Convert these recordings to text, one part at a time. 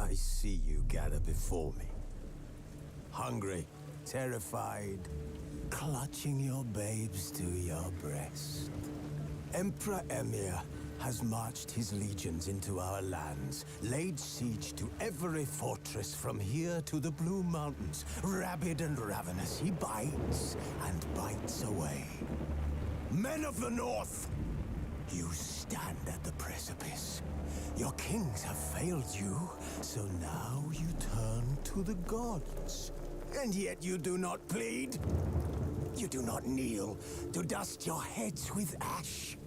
I see you gather before me. Hungry, terrified, clutching your babes to your breast. Emperor Emir has marched his legions into our lands, laid siege to every fortress from here to the Blue Mountains. Rabid and ravenous, he bites and bites away. Men of the North, you stand at the precipice. Your kings have failed you, so now you turn to the gods. And yet you do not plead. You do not kneel to dust your heads with ash.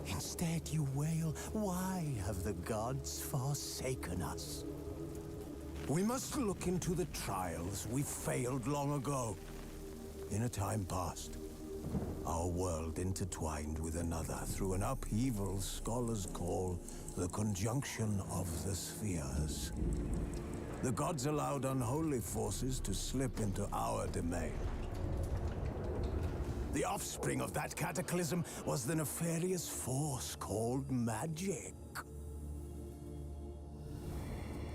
Instead, you wail, why have the gods forsaken us? We must look into the trials we failed long ago. In a time past, our world intertwined with another through an upheaval scholars call the conjunction of the spheres. The gods allowed unholy forces to slip into our domain. The offspring of that cataclysm was the nefarious force called magic.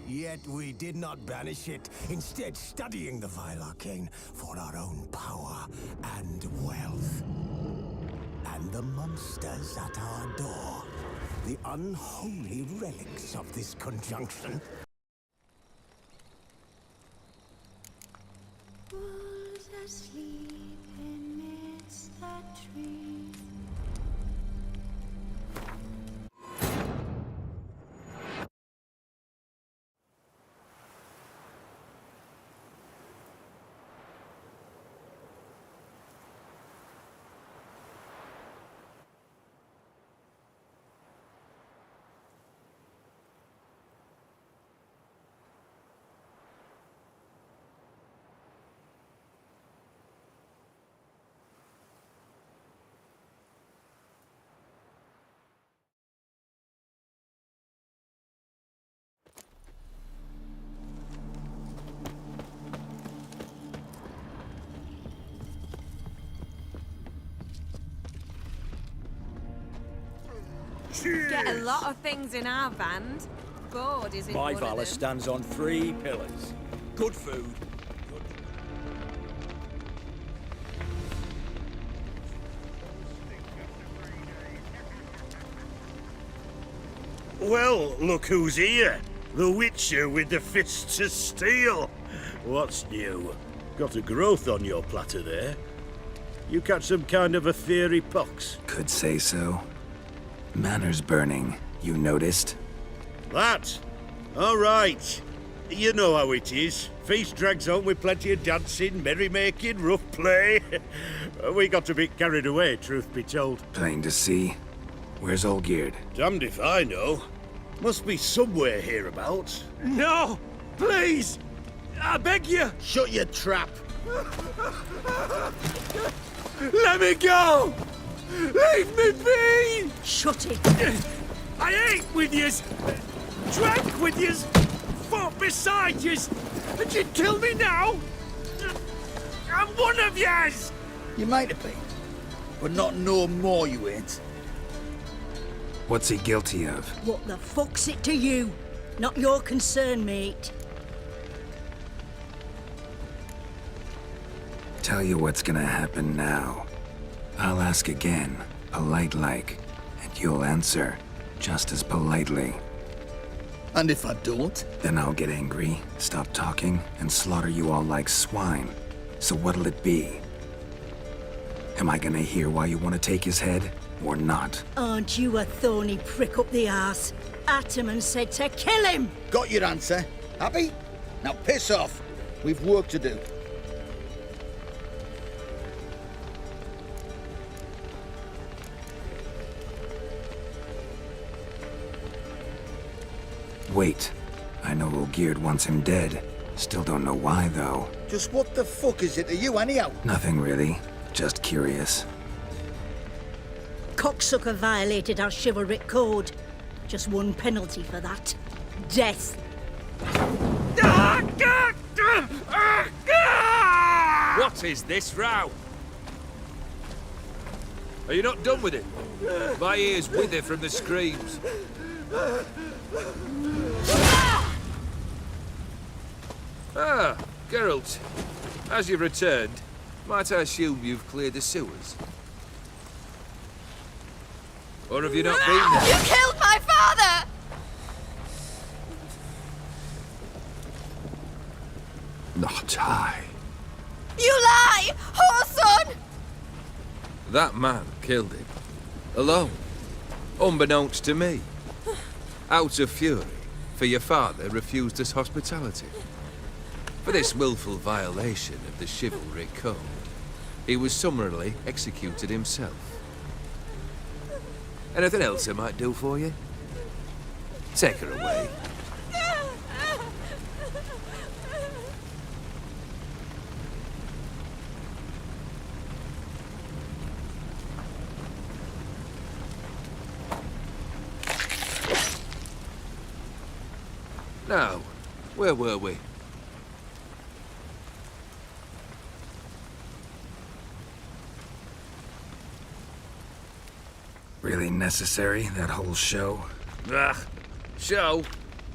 Yet we did not banish it, instead studying the vile arcane for our own power and wealth. And the monsters at our door, the unholy relics of this conjunction. Wolves asleep amidst the trees. Get a lot of things in our band. Board isn't My one valor of them. stands on 3 pillars. Good food. Well, look who's here. The Witcher with the fists of steel. What's new? Got a growth on your platter there. You catch some kind of a fiery pox? Could say so. Manners burning, you noticed? That? All right. You know how it is. Feast drags on with plenty of dancing, merrymaking, rough play. We got a bit carried away, truth be told. Plain to see. Where's Olgierd? Damned if I know. Must be somewhere hereabouts. No! Please! I beg you! Shut your trap. Let me go! Leave me be! Shut it! I ate with yous, drank with yous, fought beside yous, and you'd kill me now? I'm one of yous! You might have been, but not no more you ain't. What's he guilty of? What the fuck's it to you? Not your concern, mate. Tell you what's gonna happen now. I'll ask again, polite-like, and you'll answer, just as politely. And if I don't? Then I'll get angry, stop talking, and slaughter you all like swine. So what'll it be? Am I gonna hear why you want to take his head, or not? Aren't you a thorny prick up the arse? Ataman said to kill him! Got your answer. Happy? Now piss off. We've work to do. Wait. I know Olgierd wants him dead. Still don't know why, though. Just what the fuck is it to you, anyhow? Nothing really. Just curious. Cocksucker violated our chivalric code. Just one penalty for that. Death. What is this row? Are you not done with it? My ears wither from the screams. Ah, Geralt. As you've returned, might I assume you've cleared the sewers? Or have you not been there? You killed my father! Not I. You lie! Whoreson! That man killed him. Alone. Unbeknownst to me. Out of fury, for your father refused us hospitality. For this willful violation of the chivalric code, he was summarily executed himself. Anything else I might do for you? Take her away. Now, where were we? Really necessary, that whole show? Ah, show?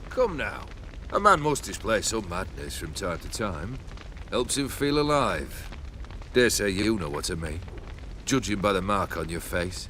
Come now. A man must display some madness from time to time. Helps him feel alive. Dare say you know what I mean. Judging by the mark on your face.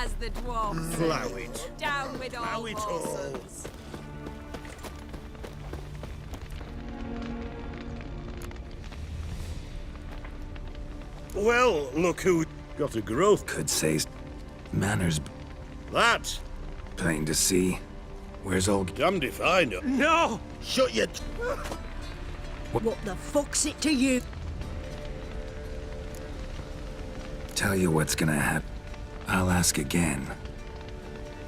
As the dwarves Plough say, it. down with all Plough it all. Whoresons. Well, look who got a growth. Could say manners That. plain to see. Where's old... Damned if I know. No! Shut your... What the fuck's it to you? Tell you what's gonna happen. I'll ask again.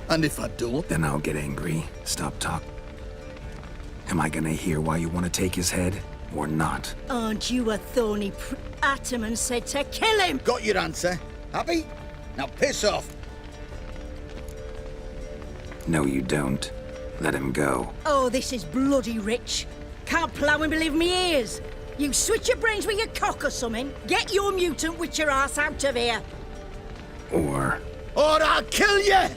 And if I don't? Then I'll get angry. Stop talking. Am I gonna hear why you want to take his head? Or not? Aren't you a thorny Ataman said to kill him? Got your answer. Happy? Now piss off. No, you don't. Let him go. Oh, this is bloody rich. Can't plough and believe me ears. You switch your brains with your cock or something. Get your mutant witcher ass out of here. Or... Or I'll kill you!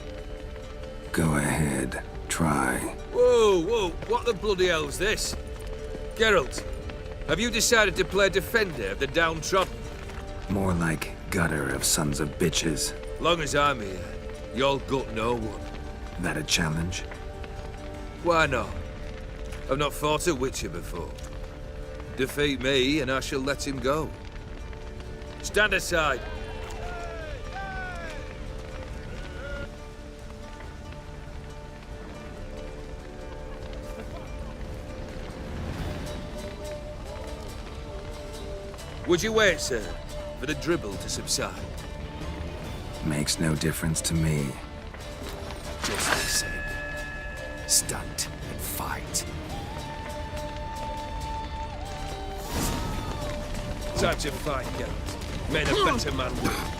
go ahead. Try. Whoa, whoa, what the bloody hell's this? Geralt, have you decided to play defender of the downtrodden? More like gutter of sons of bitches. Long as I'm here, you'll gut no one. That a challenge? Why not? I've not fought a witcher before. Defeat me and I shall let him go. Stand aside. Would you wait, sir, for the dribble to subside? Makes no difference to me. Just the same. Stand and fight. Time to fight, Geralt. Made a better man will.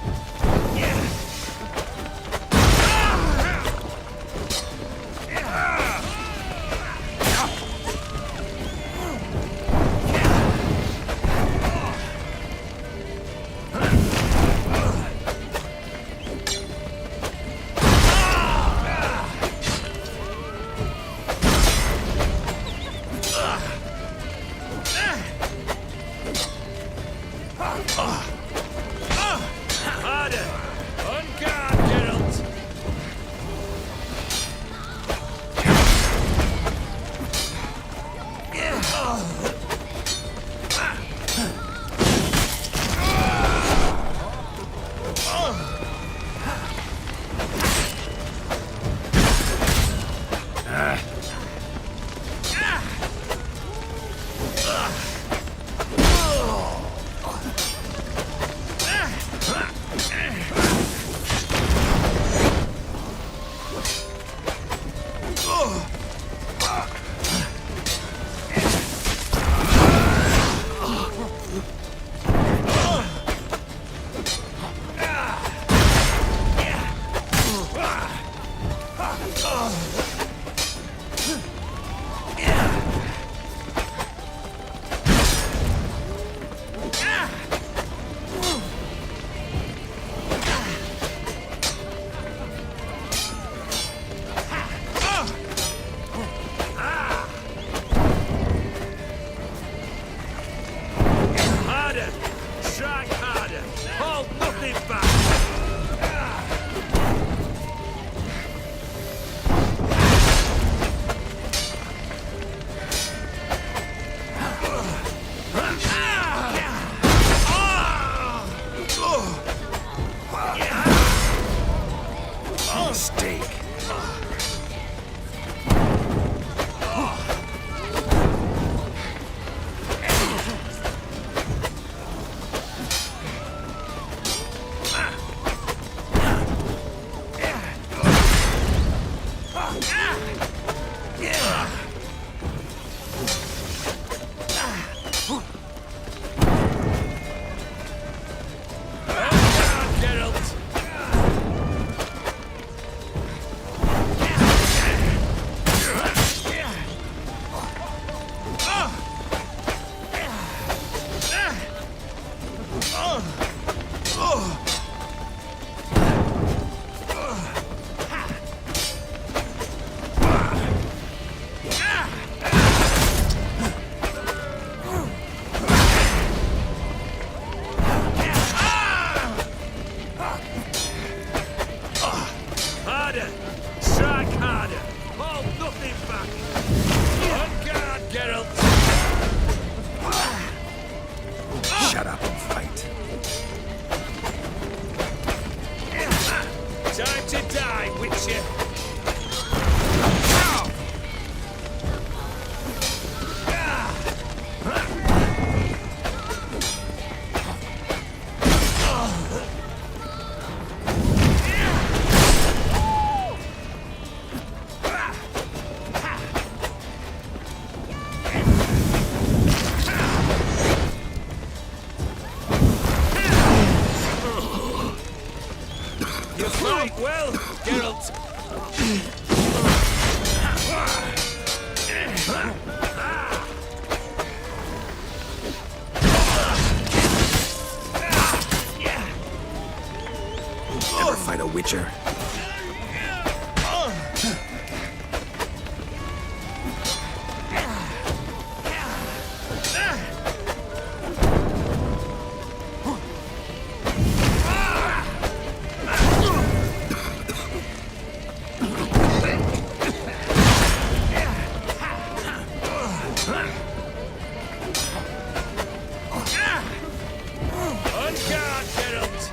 harder! Strike harder! Hold nothing back! On guard, Geralt! Shut up and fight. Time to die, Witcher! You fight well, Geralt! Ever fight a Witcher? On guard, Geralt!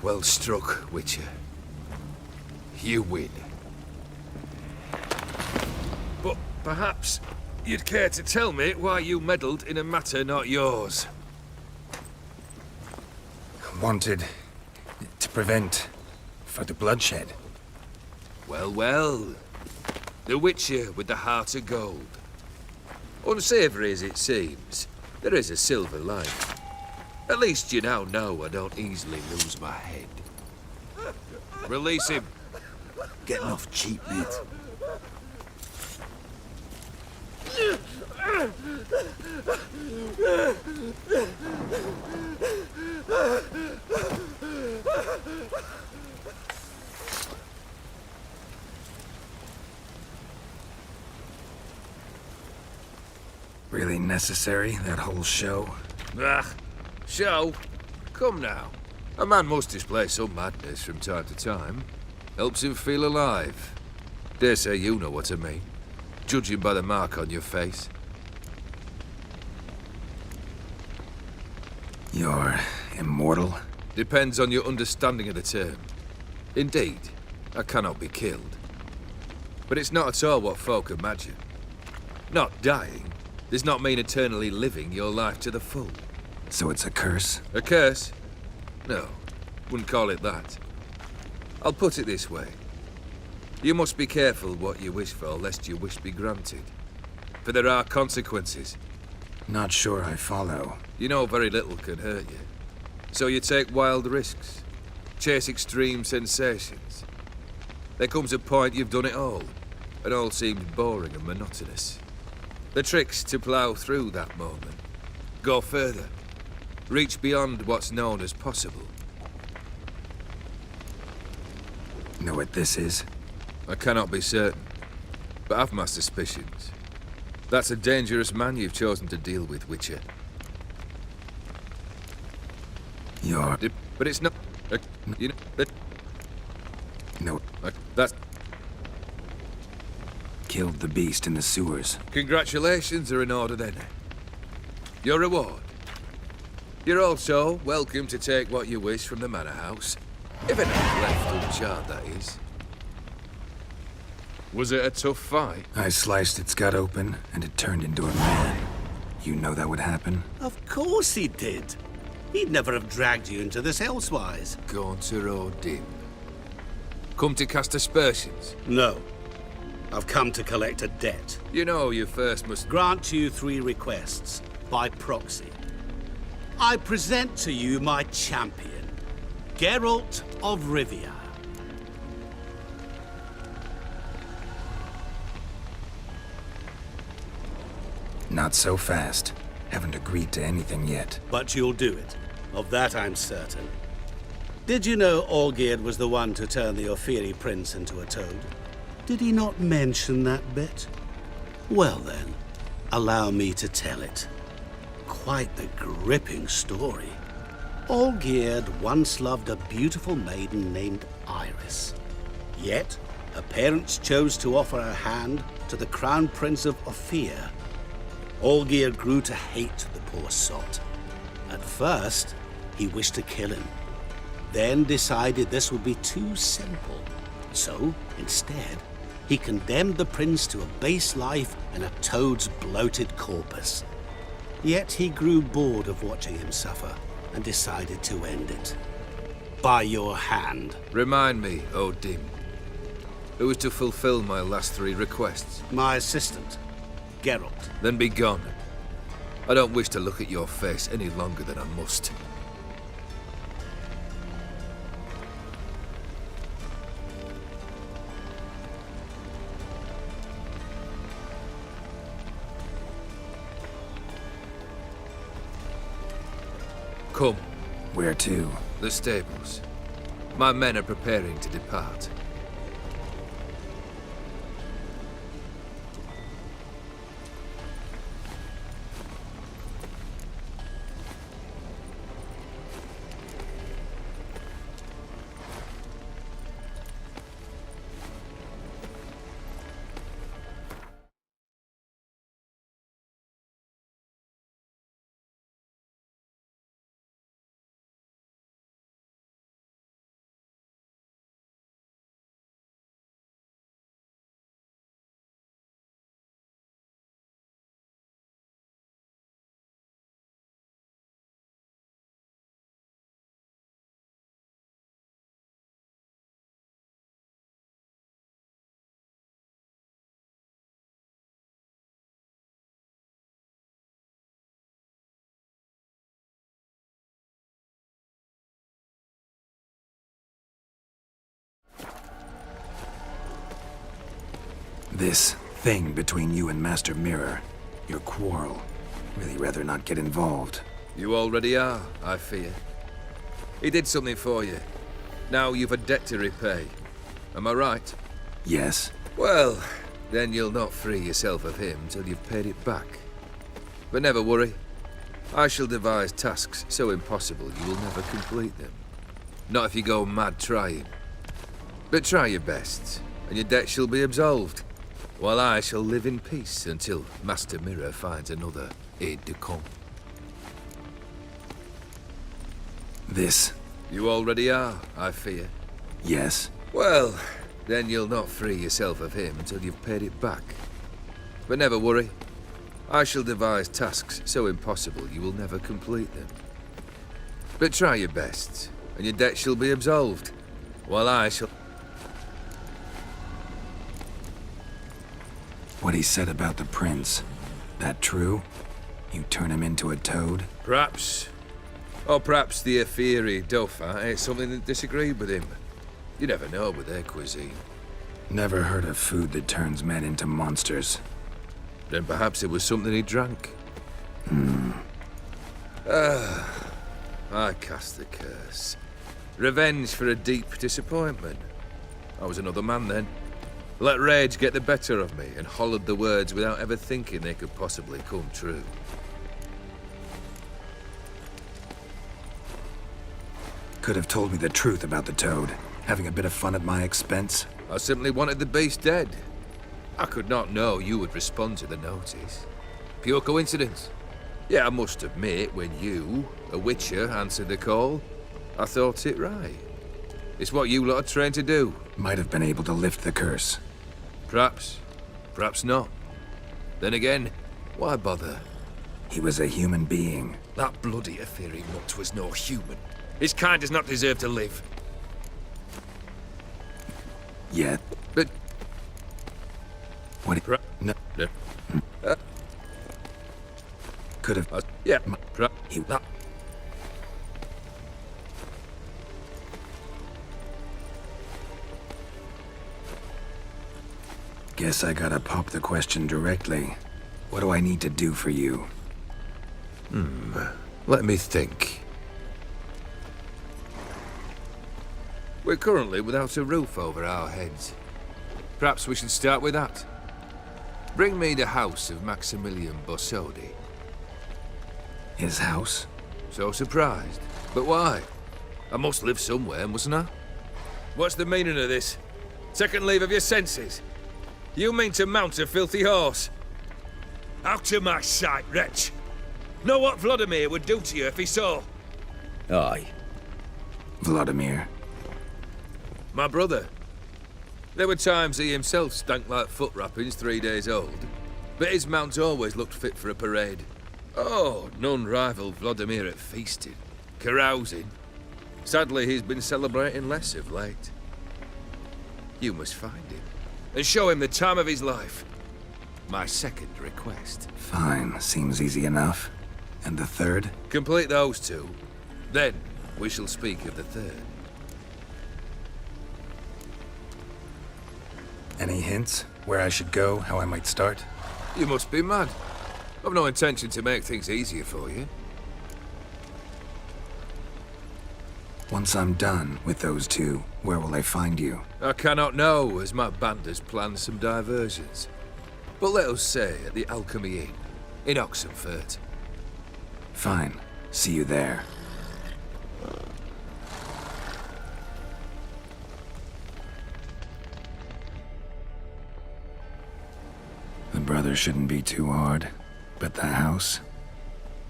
Well struck, Witcher. You win. But perhaps you'd care to tell me why you meddled in a matter not yours. Wanted to prevent further bloodshed. Well, well. The Witcher with the heart of gold. Unsavoury as it seems, there is a silver lining. At least you now know I don't easily lose my head. Release him. Getting off cheap, mate. Really necessary, that whole show? Ah, show? Come now. A man must display some madness from time to time. Helps him feel alive. Dare say you know what I mean. Judging by the mark on your face. You're immortal? Depends on your understanding of the term. Indeed, I cannot be killed. But it's not at all what folk imagine. Not dying does not mean eternally living your life to the full. So it's a curse? A curse? No, wouldn't call it that. I'll put it this way. You must be careful what you wish for, lest your wish be granted. For there are consequences. Not sure I follow. You know very little can hurt you. So you take wild risks. Chase extreme sensations. There comes a point you've done it all, and all seems boring and monotonous. The trick's to plough through that moment. Go further. Reach beyond what's known as possible. Know what this is? I cannot be certain, but I've my suspicions. That's a dangerous man you've chosen to deal with, Witcher. You're... But it's not... you know... That, No, that's... killed the beast in the sewers. Congratulations are in order then. Your reward. You're also welcome to take what you wish from the manor house. If it ain't left uncharred, that is. Was it a tough fight? I sliced its gut open, and it turned into a man. You know that would happen? Of course he did. He'd never have dragged you into this elsewise. Gaunter or dim? Come to cast aspersions? No. I've come to collect a debt. You know you first must... Grant you 3 requests, by proxy. I present to you my champion, Geralt of Rivia. Not so fast. Haven't agreed to anything yet. But you'll do it. Of that I'm certain. Did you know Olgierd was the one to turn the Ophiri prince into a toad? Did he not mention that bit? Well then, allow me to tell it. Quite the gripping story. Olgierd once loved a beautiful maiden named Iris. Yet, her parents chose to offer her hand to the Crown Prince of Ophir. Olgierd grew to hate the poor sot. At first, he wished to kill him. Then decided this would be too simple. So, instead, he condemned the prince to a base life in a toad's bloated corpus. Yet he grew bored of watching him suffer and decided to end it. By your hand. Remind me, Odin. Who was to fulfill my last 3 requests? My assistant, Geralt. Then be gone. I don't wish to look at your face any longer than I must. Come. Where to? The stables. My men are preparing to depart. This thing between you and Master Mirror, your quarrel, really rather not get involved. You already are, I fear. He did something for you. Now you've a debt to repay. Am I right? Yes. Well, then you'll not free yourself of him till you've paid it back. But never worry. I shall devise tasks so impossible you will never complete them. Not if you go mad trying. But try your best, and your debt shall be absolved. While I shall live in peace until Master Mirror finds another aide-de-camp. This? You already are, I fear. Yes. Well, then you'll not free yourself of him until you've paid it back. But never worry. I shall devise tasks so impossible you will never complete them. But try your best, and your debt shall be absolved. While I shall... What he said about the prince, that true? You turn him into a toad? Perhaps. Or perhaps the Ophiri Dauphin ate something that disagreed with him. You never know with their cuisine. Never heard of food that turns men into monsters. Then perhaps it was something he drank. I cast the curse. Revenge for a deep disappointment. I was another man then. Let rage get the better of me and hollered the words without ever thinking they could possibly come true. Could have told me the truth about the toad, having a bit of fun at my expense. I simply wanted the beast dead. I could not know you would respond to the notice. Pure coincidence. Yeah, I must admit, when you, a witcher, answered the call, I thought it right. It's what you lot are trained to do. Might have been able to lift the curse. Perhaps. Perhaps not. Then again, why bother? He was a human being. That bloody Ophiri mutt was no human. His kind does not deserve to live. Yet. But... What? No. Could have. Yeah. He. Guess I gotta pop the question directly. What do I need to do for you? Let me think. We're currently without a roof over our heads. Perhaps we should start with that. Bring me the house of Maximilian Borsodi. His house? So surprised. But why? I must live somewhere, mustn't I? What's the meaning of this? Second leave of your senses? You mean to mount a filthy horse? Out of my sight, wretch! Know what Vladimir would do to you if he saw? Aye. Vladimir. My brother. There were times he himself stank like foot wrappings 3 days old, but his mount always looked fit for a parade. Oh, none rivaled Vladimir at feasting, carousing. Sadly, he's been celebrating less of late. You must find him, and show him the time of his life. My second request. Fine, seems easy enough. And the third? Complete those two, then we shall speak of the third. Any hints? Where I should go, how I might start? You must be mad. I've no intention to make things easier for you. Once I'm done with those two, where will I find you? I cannot know, as my band has planned some diversions. But let us say at the Alchemy Inn, in Oxenfurt. Fine. See you there. The brother shouldn't be too hard. But the house?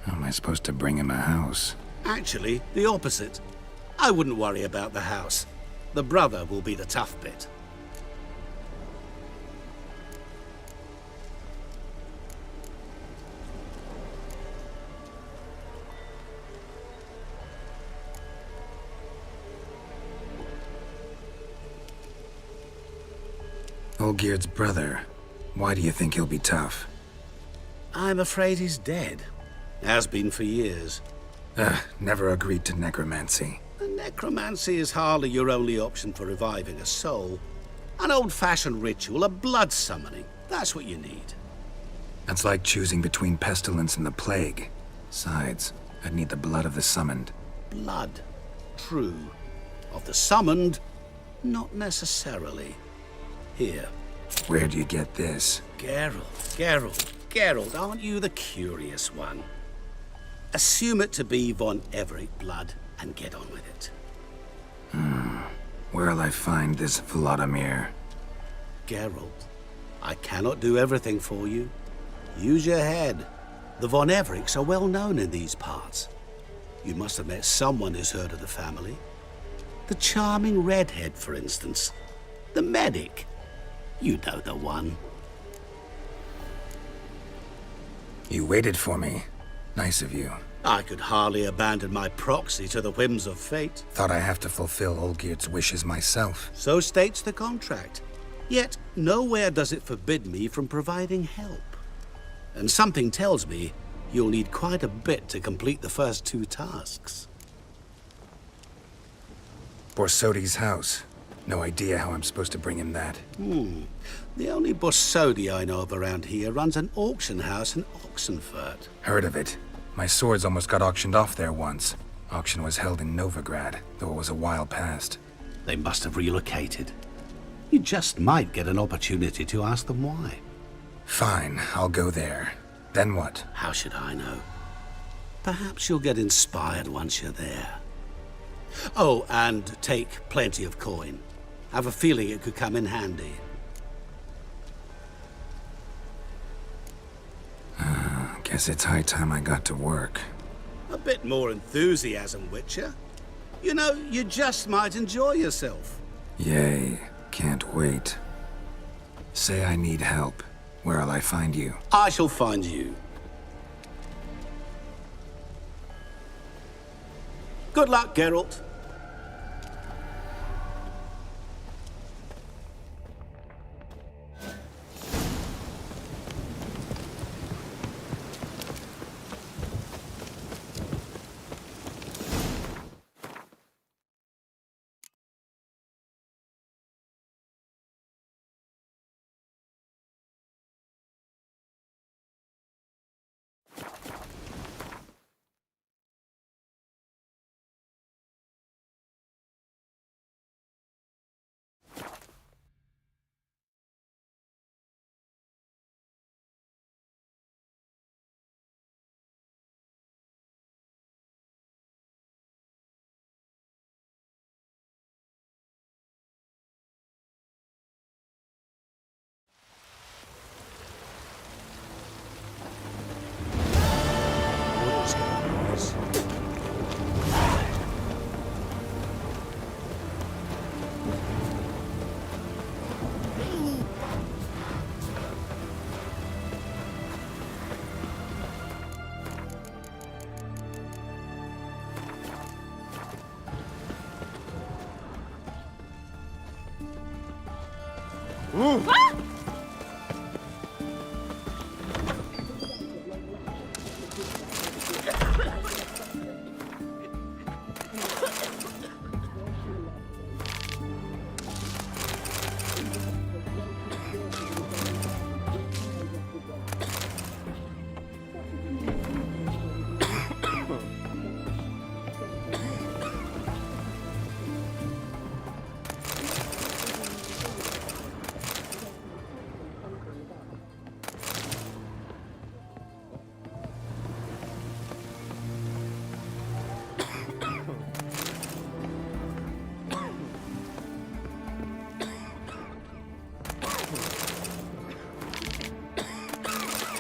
How am I supposed to bring him a house? Actually, the opposite. I wouldn't worry about the house. The brother will be the tough bit. Olgierd's brother. Why do you think he'll be tough? I'm afraid he's dead. Has been for years. Never agreed to necromancy. Necromancy is hardly your only option for reviving a soul. An old-fashioned ritual, a blood summoning. That's what you need. That's like choosing between pestilence and the plague. Besides, I'd need the blood of the summoned. Blood. True. Of the summoned, not necessarily. Here. Where do you get this? Geralt, aren't you the curious one? Assume it to be von Everett blood and get on with it. Where'll I find this Vladimir? Geralt, I cannot do everything for you. Use your head. The von Evericks are well known in these parts. You must have met someone who's heard of the family. The charming redhead, for instance. The medic. You know the one. You waited for me. Nice of you. I could hardly abandon my proxy to the whims of fate. Thought I have to fulfill Olgierd's wishes myself. So states the contract. Yet, nowhere does it forbid me from providing help. And something tells me you'll need quite a bit to complete the first two tasks. Borsodi's house. No idea how I'm supposed to bring him that. The only Borsodi I know of around here runs an auction house in Oxenfurt. Heard of it. My swords almost got auctioned off there once. Auction was held in Novigrad, though it was a while past. They must have relocated. You just might get an opportunity to ask them why. Fine, I'll go there. Then what? How should I know? Perhaps you'll get inspired once you're there. Oh, and take plenty of coin. Have a feeling it could come in handy. Guess it's high time I got to work. A bit more enthusiasm, Witcher. You know, you just might enjoy yourself. Yay, can't wait. Say I need help. Where'll I find you? I shall find you. Good luck, Geralt.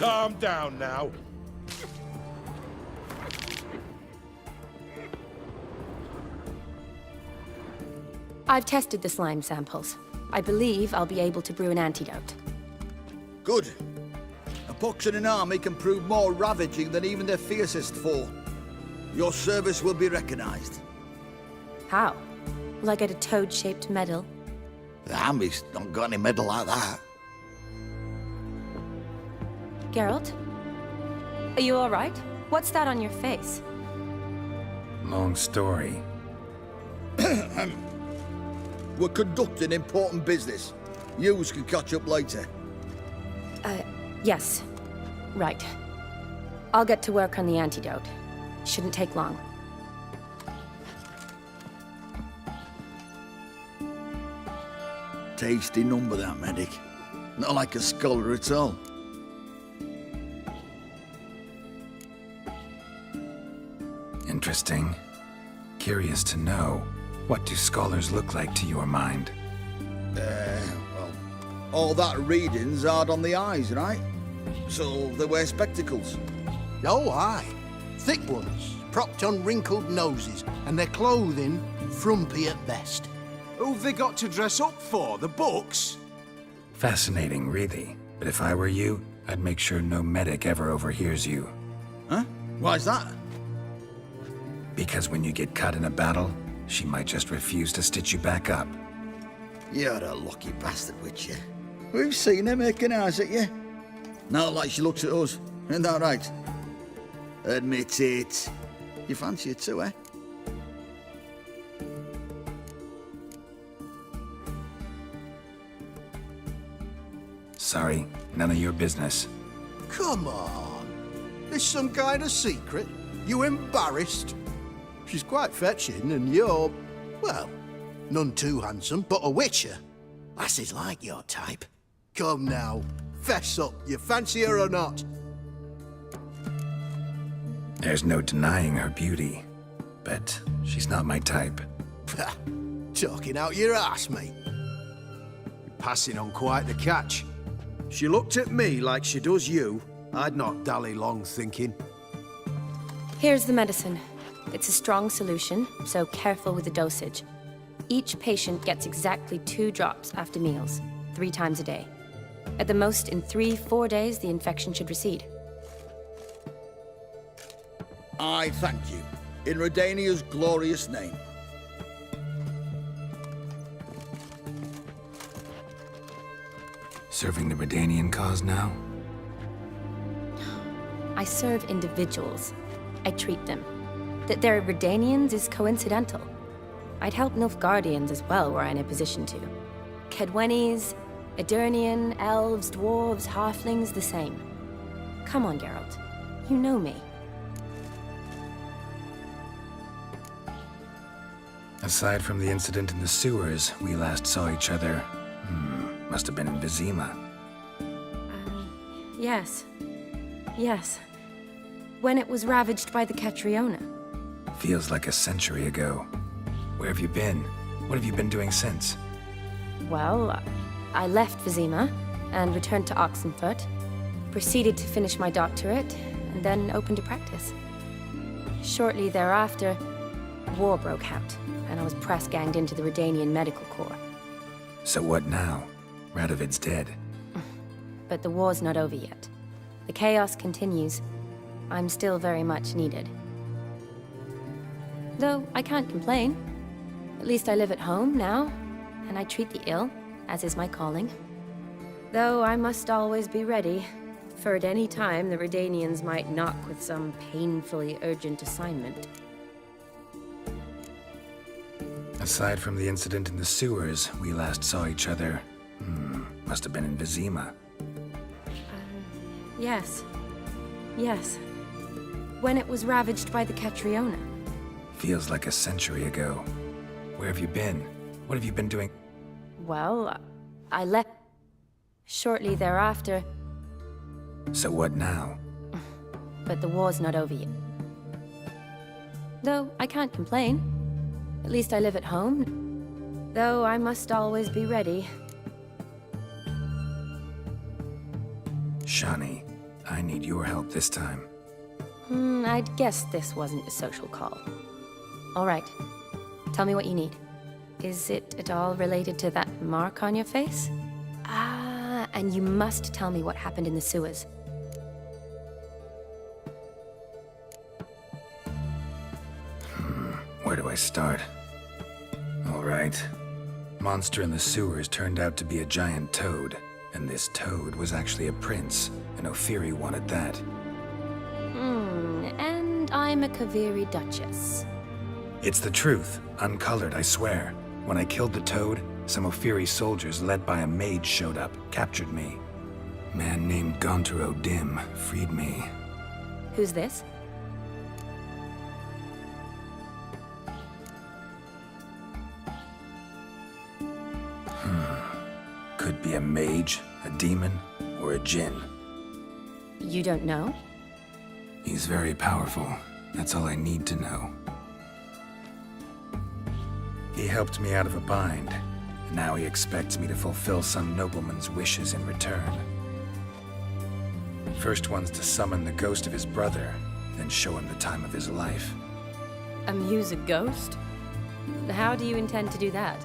Calm down now. I've tested the slime samples. I believe I'll be able to brew an antidote. Good. A pox in an army can prove more ravaging than even their fiercest foe. Your service will be recognized. How? Will I get a toad-shaped medal? The army's not got any medal like that. Geralt? Are you all right? What's that on your face? Long story. We're conducting important business. Yous can catch up later. Yes. Right. I'll get to work on the antidote. Shouldn't take long. Tasty number, that medic. Not like a scholar at all. Interesting. Curious to know, what do scholars look like to your mind? Well, all that reading's hard on the eyes, right? So they wear spectacles. Oh, aye. Thick ones, propped on wrinkled noses, and their clothing frumpy at best. Who've they got to dress up for? The books? Fascinating, really. But if I were you, I'd make sure no medic ever overhears you. Huh? Why's that? Because when you get cut in a battle, she might just refuse to stitch you back up. You're a lucky bastard, Witcher. We've seen her making eyes at you. Not like she looks at us. Isn't that right? Admit it. You fancy her too, eh? Sorry, none of your business. Come on. This some kind of secret? You embarrassed? She's quite fetching, and you're, well, none too handsome, but a witcher. Lasses like your type. Come now, fess up, you fancy her or not? There's no denying her beauty, but she's not my type. Talking out your ass, mate. You're passing on quite the catch. She looked at me like she does you. I'd not dally long thinking. Here's the medicine. It's a strong solution, so careful with the dosage. Each patient gets exactly 2 drops after meals, 3 times a day. At the most, in 3-4 days, the infection should recede. I thank you. In Redania's glorious name. Serving the Redanian cause now? I serve individuals. I treat them. That they're Redanians is coincidental. I'd help Nilfgaardians as well were I in a position to. Kedwenis, Edirnian, elves, dwarves, halflings, the same. Come on, Geralt. You know me. Aside from the incident in the sewers, we last saw each other. Must have been in Vizima. Yes. Yes. When it was ravaged by the Catriona. Feels like a century ago. Where have you been? What have you been doing since? Well, I left Vizima and returned to Oxenfurt, proceeded to finish my doctorate, and then opened a practice. Shortly thereafter, war broke out, and I was press-ganged into the Redanian Medical Corps. So what now? Radovid's dead. But the war's not over yet. The chaos continues. I'm still very much needed. Though I can't complain. At least I live at home now, and I treat the ill, as is my calling. Though I must always be ready, for at any time the Redanians might knock with some painfully urgent assignment. Aside from the incident in the sewers, we last saw each other. Must have been in Vizima. Yes. Yes. When it was ravaged by the Catriona. Feels like a century ago. Where have you been? What have you been doing? Well, I left shortly thereafter, So what now? but the war's not over yet. Though I can't complain. At least I live at home. Though I must always be ready. Shani, I need your help this time. I'd guess this wasn't a social call. All right. Tell me what you need. Is it at all related to that mark on your face? Ah, and you must tell me what happened in the sewers. Where do I start? All right. Monster in the sewers turned out to be a giant toad. And this toad was actually a prince, and Ophiri wanted that. And I'm a Kaviri Duchess. It's the truth, uncolored, I swear. When I killed the toad, some Ophiri soldiers led by a mage showed up, captured me. Man named Gontaro Dim freed me. Who's this? Could be a mage, a demon, or a djinn. You don't know? He's very powerful. That's all I need to know. He helped me out of a bind, and now he expects me to fulfill some nobleman's wishes in return. First one's to summon the ghost of his brother, then show him the time of his life. Amuse a ghost? How do you intend to do that?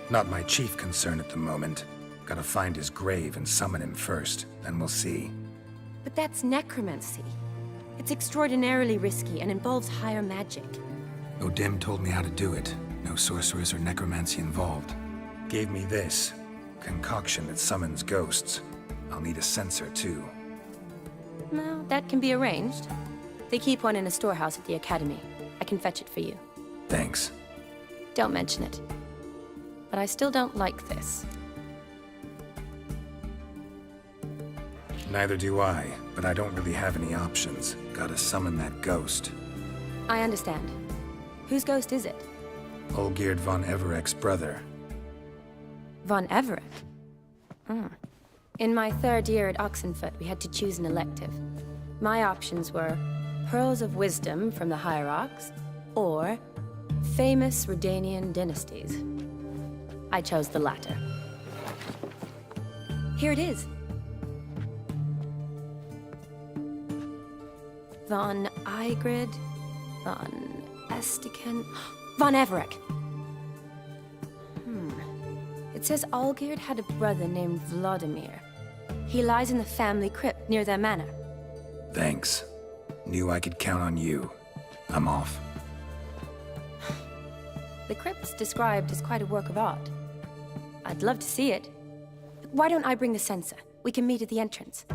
Not my chief concern at the moment. Gotta find his grave and summon him first, then we'll see. But that's necromancy. It's extraordinarily risky and involves higher magic. Odim told me how to do it. No sorcerers or necromancy involved. Gave me this concoction that summons ghosts. I'll need a censer too. No, that can be arranged. They keep one in a storehouse at the academy. I can fetch it for you. Thanks. Don't mention it. But I still don't like this. Neither do I, but I don't really have any options. Gotta summon that ghost. I understand. Whose ghost is it? Olgierd von Everek's brother. Von Everett? In my third year at Oxenfoot, we had to choose an elective. My options were Pearls of Wisdom from the Hierarchs, or Famous Redanian Dynasties. I chose the latter. Here it is. Von Igrid, Von Estiken, Von Everek. It says Olgierd had a brother named Vladimir. He lies in the family crypt near their manor. Thanks. Knew I could count on you. I'm off. The crypt's described as quite a work of art. I'd love to see it. Why don't I bring the censer? We can meet at the entrance.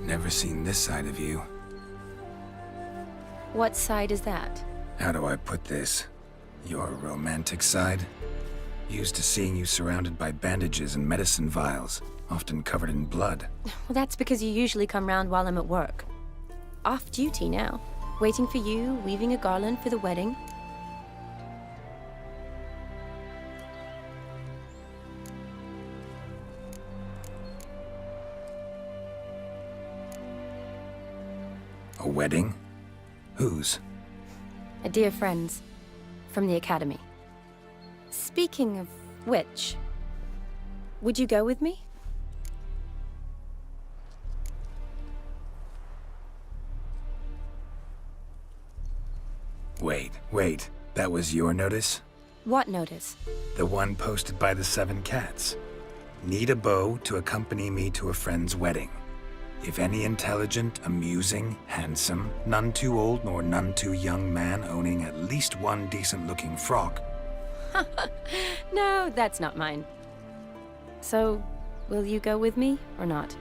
Never seen this side of you. What side is that? How do I put this? Your romantic side? Used to seeing you surrounded by bandages and medicine vials, often covered in blood. Well, that's because you usually come round while I'm at work. Off duty now. Waiting for you, weaving a garland for the wedding. A wedding? Whose? A dear friend's. From the academy. Speaking of which, would you go with me? Wait. That was your notice? What notice? The one posted by the 7 cats. Need a beau to accompany me to a friend's wedding. If any intelligent, amusing, handsome, none too old nor none too young man owning at least one decent-looking frock. No, that's not mine. So, will you go with me or not?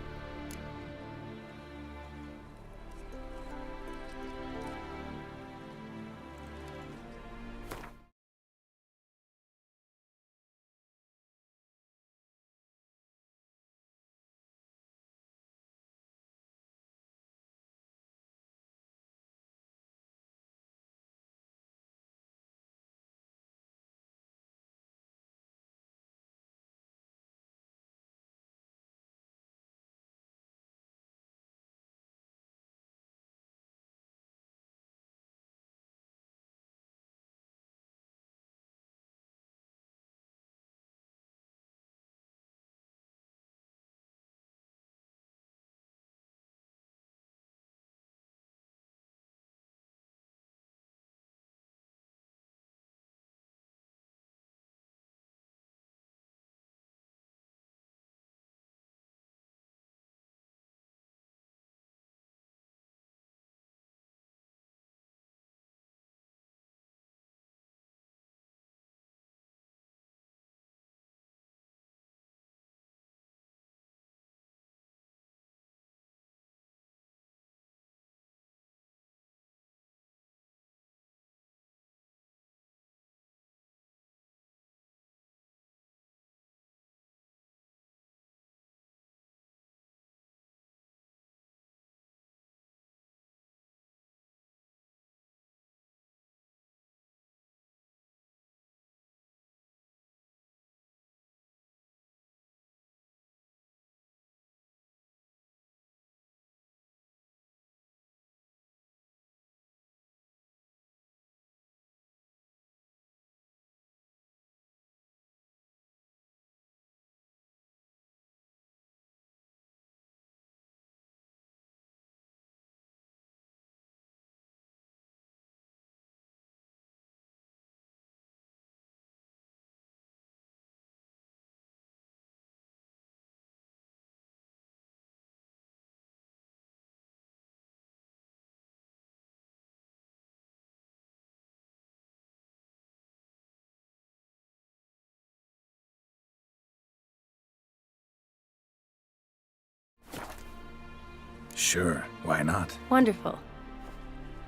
Sure, why not? Wonderful.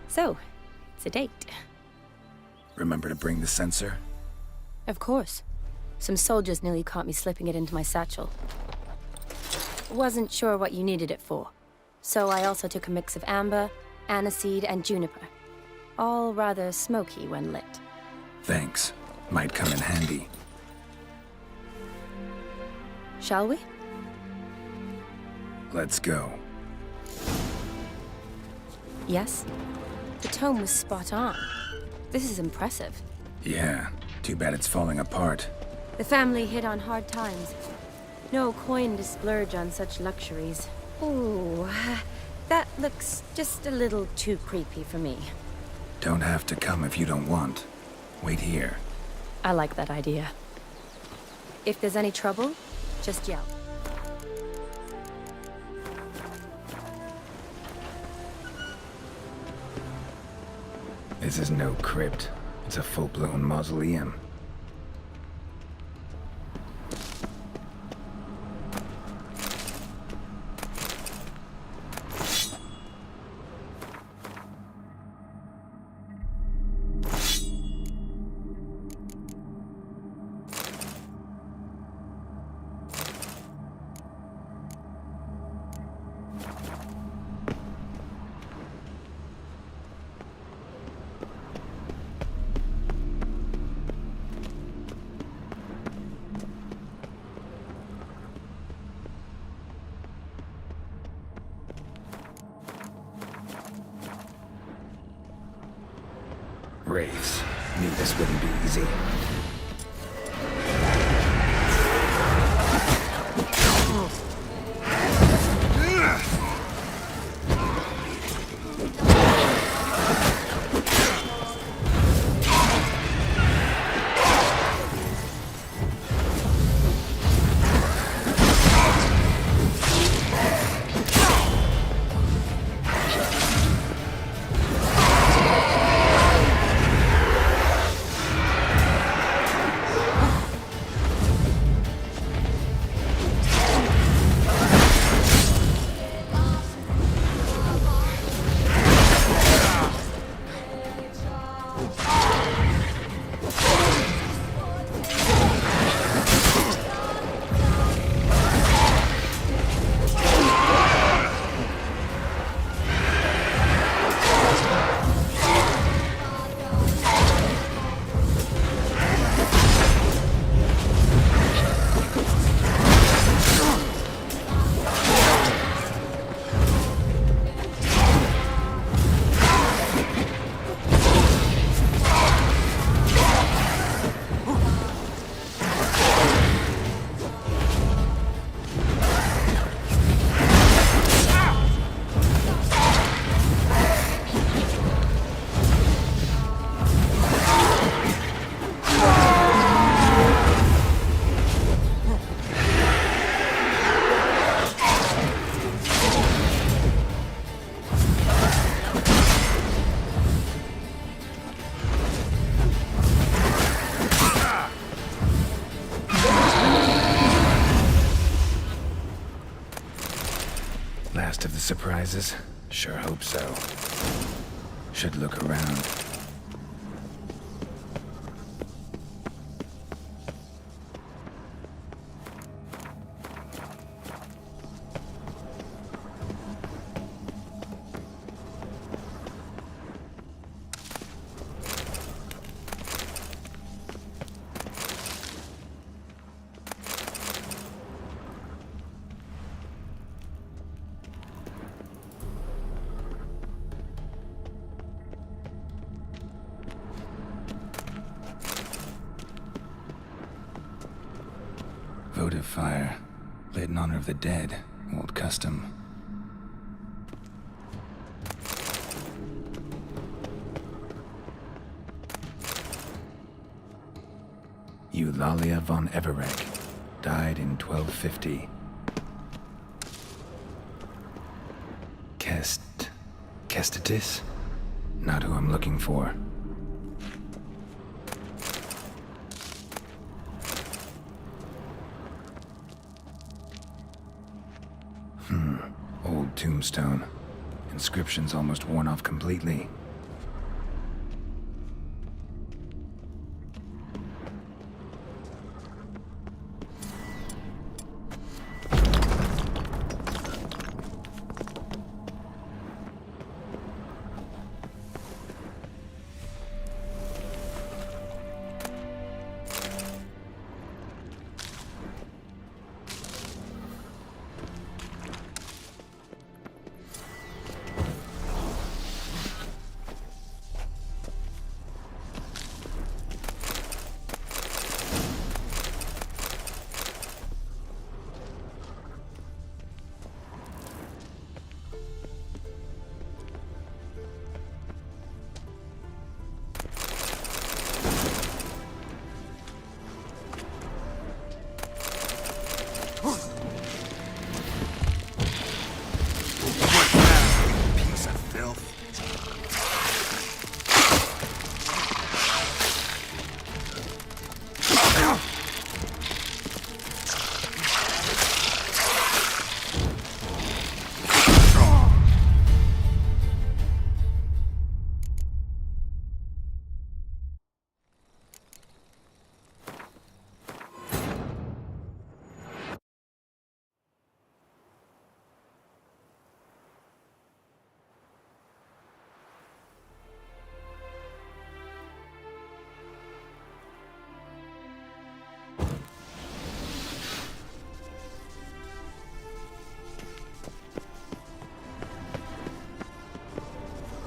So, it's a date. Remember to bring the censer? Of course. Some soldiers nearly caught me slipping it into my satchel. Wasn't sure what you needed it for, so I also took a mix of amber, aniseed, and juniper. All rather smoky when lit. Thanks. Might come in handy. Shall we? Let's go. Yes? The tome was spot on. This is impressive. Yeah, too bad it's falling apart. The family hit on hard times. No coin to splurge on such luxuries. Ooh, that looks just a little too creepy for me. Don't have to come if you don't want. Wait here. I like that idea. If there's any trouble, just yell. This is no crypt. It's a full-blown mausoleum. wraiths. Knew this wouldn't be easy. Last of the surprises? Sure hope so. Should look around. Votive fire, lit in honor of the dead. Old custom. Eulalia von Everek, died in 1250. Kestitis? Not who I'm looking for. Old tombstone. Inscription's almost worn off completely.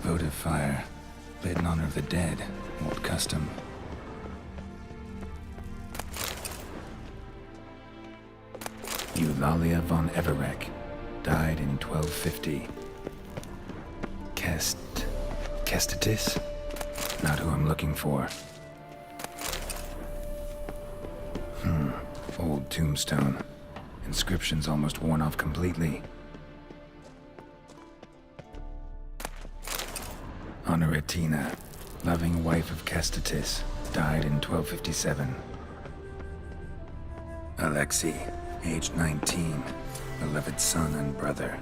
Votive fire, Lit in honor of the dead. Old custom. Eulalia von Everek. Died in 1250. Kestatis? Not who I'm looking for. Old tombstone. Inscription's almost worn off completely. Honoratina, loving wife of Kestatis, died in 1257. Alexei, aged 19, beloved son and brother.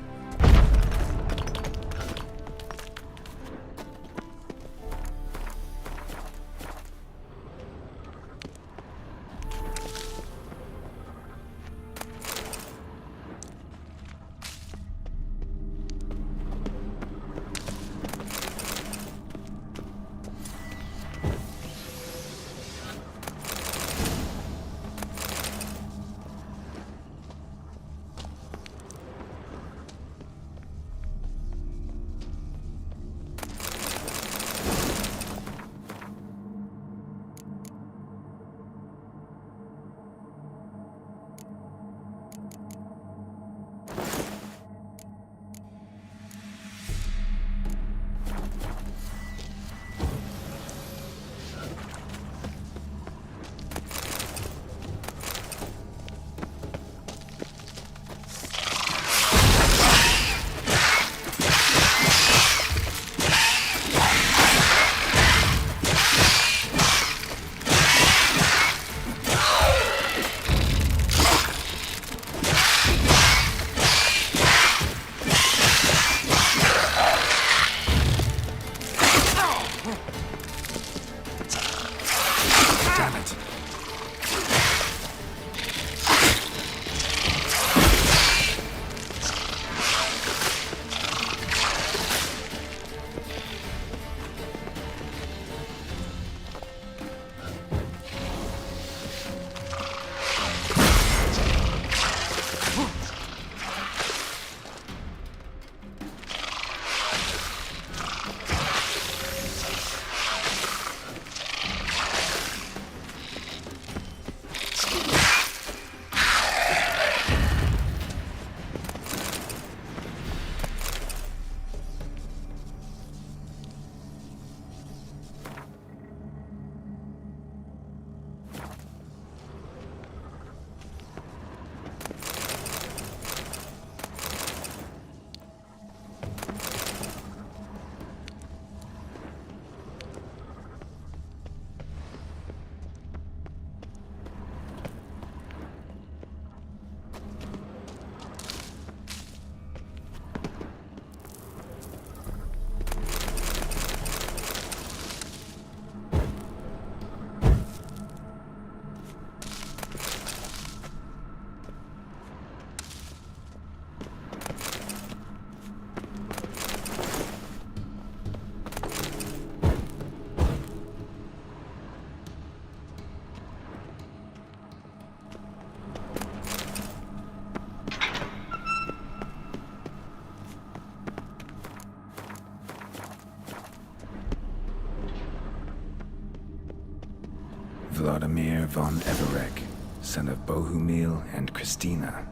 Vladimir von Everek, son of Bohumil and Christina.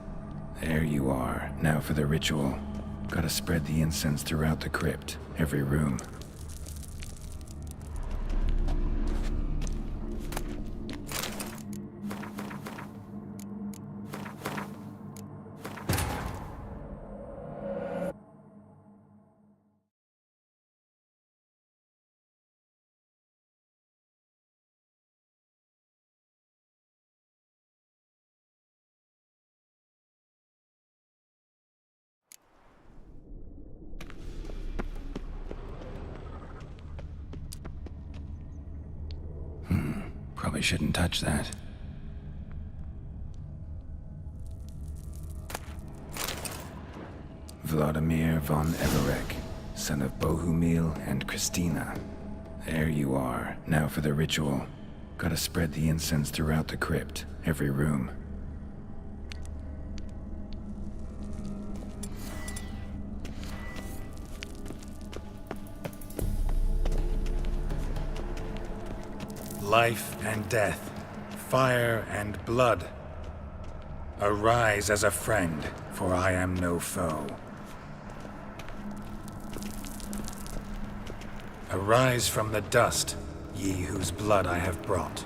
There you are, now for the ritual. Gotta spread the incense throughout the crypt, every room. Probably shouldn't touch that. Vladimir von Everek, son of Bohumil and Christina. There you are, now for the ritual. Gotta spread the incense throughout the crypt, every room. life and death, fire and blood. Arise as a friend, for I am no foe. Arise from the dust, ye whose blood I have brought.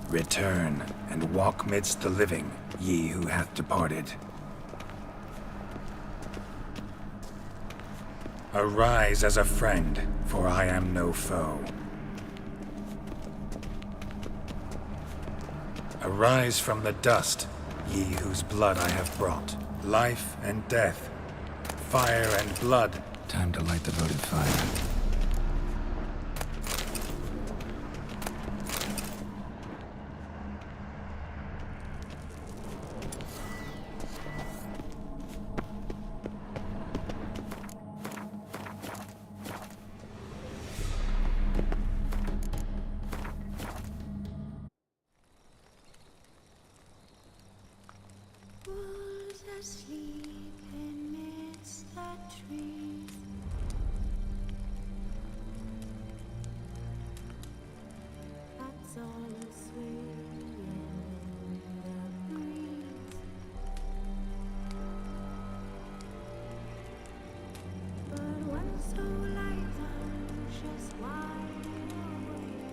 Return, and walk midst the living, ye who hath departed. Arise as a friend, for I am no foe. Arise from the dust, ye whose blood I have brought. Life and death, fire and blood. Time to light the votive fire. Wolves asleep amidst the trees. Cats all aswing in the breeze. But one so light unctuous wide awake.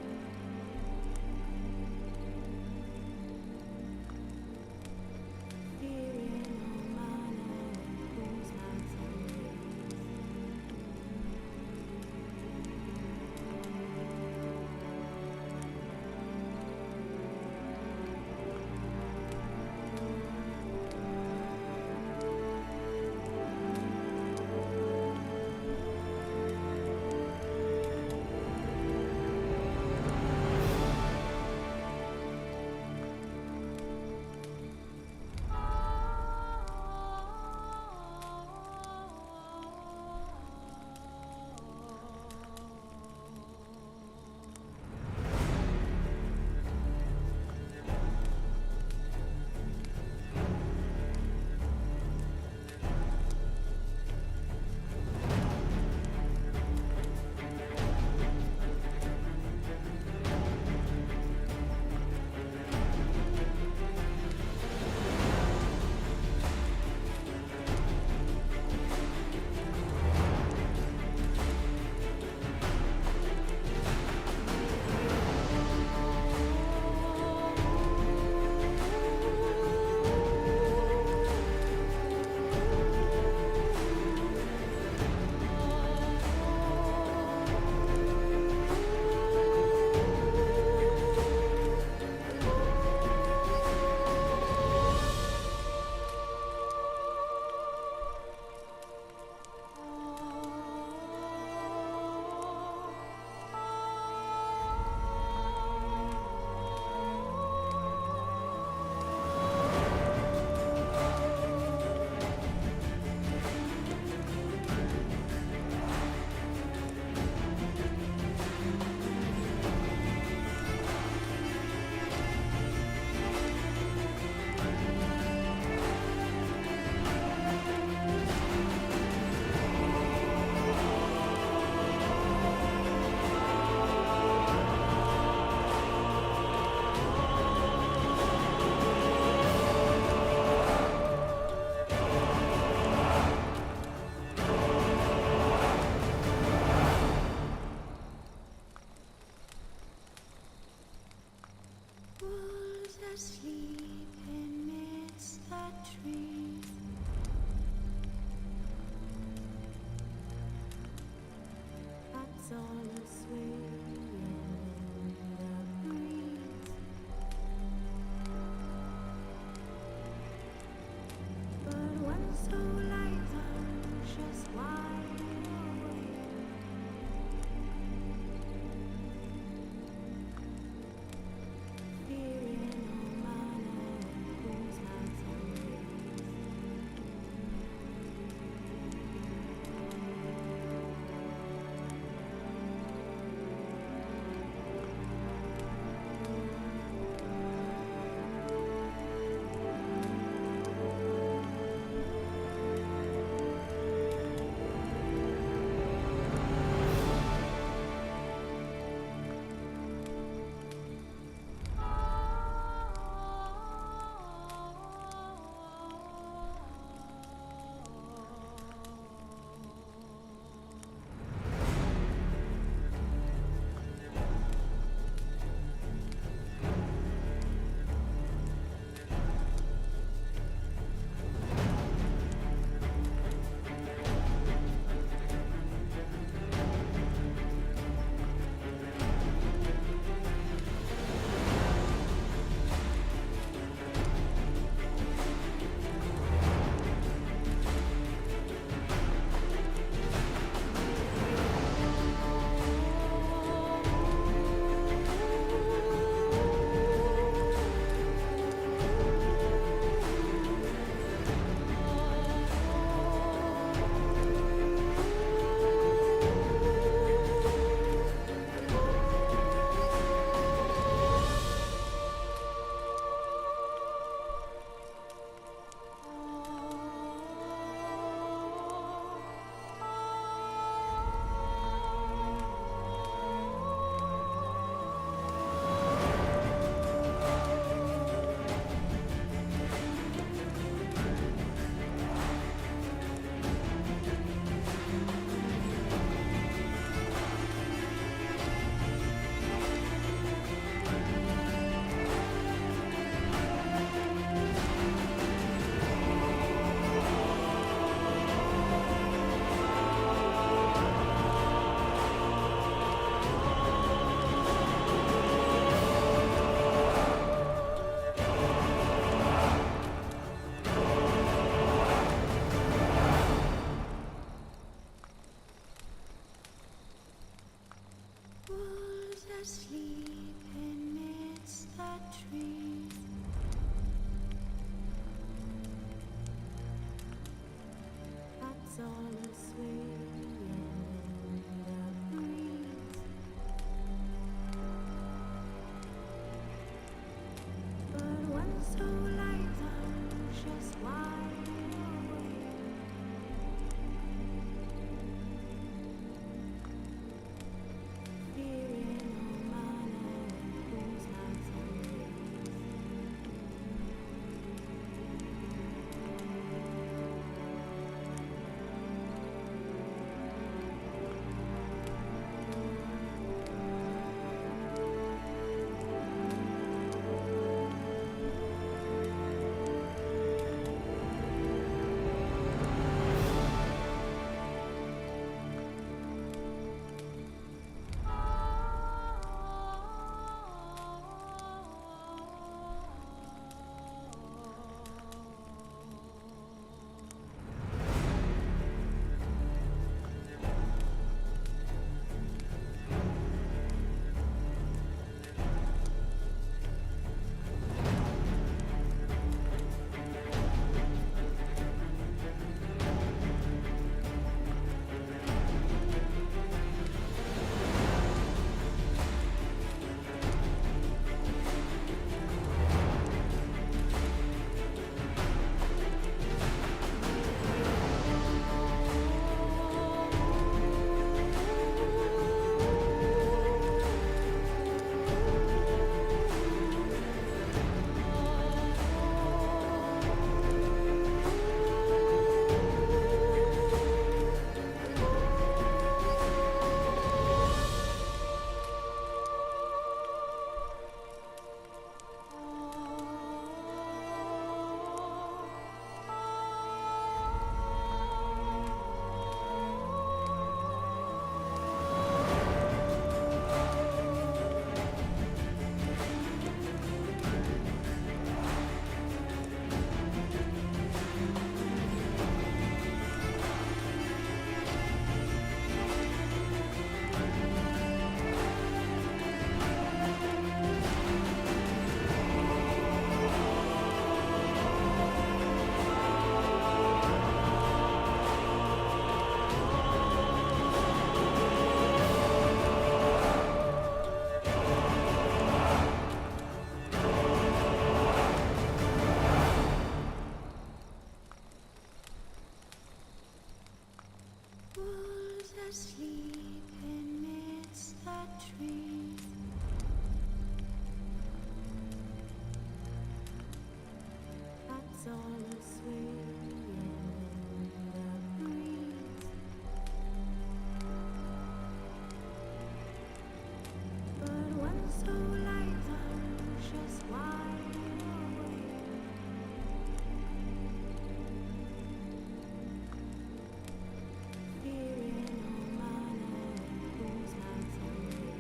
Wolves asleep amidst the trees. Cats all aswing in the breeze. But one so light unctuous wide awake. trees. That's all a swaying in the breeze. But when so light anxious wide awake, fearing all manner whose nights and days.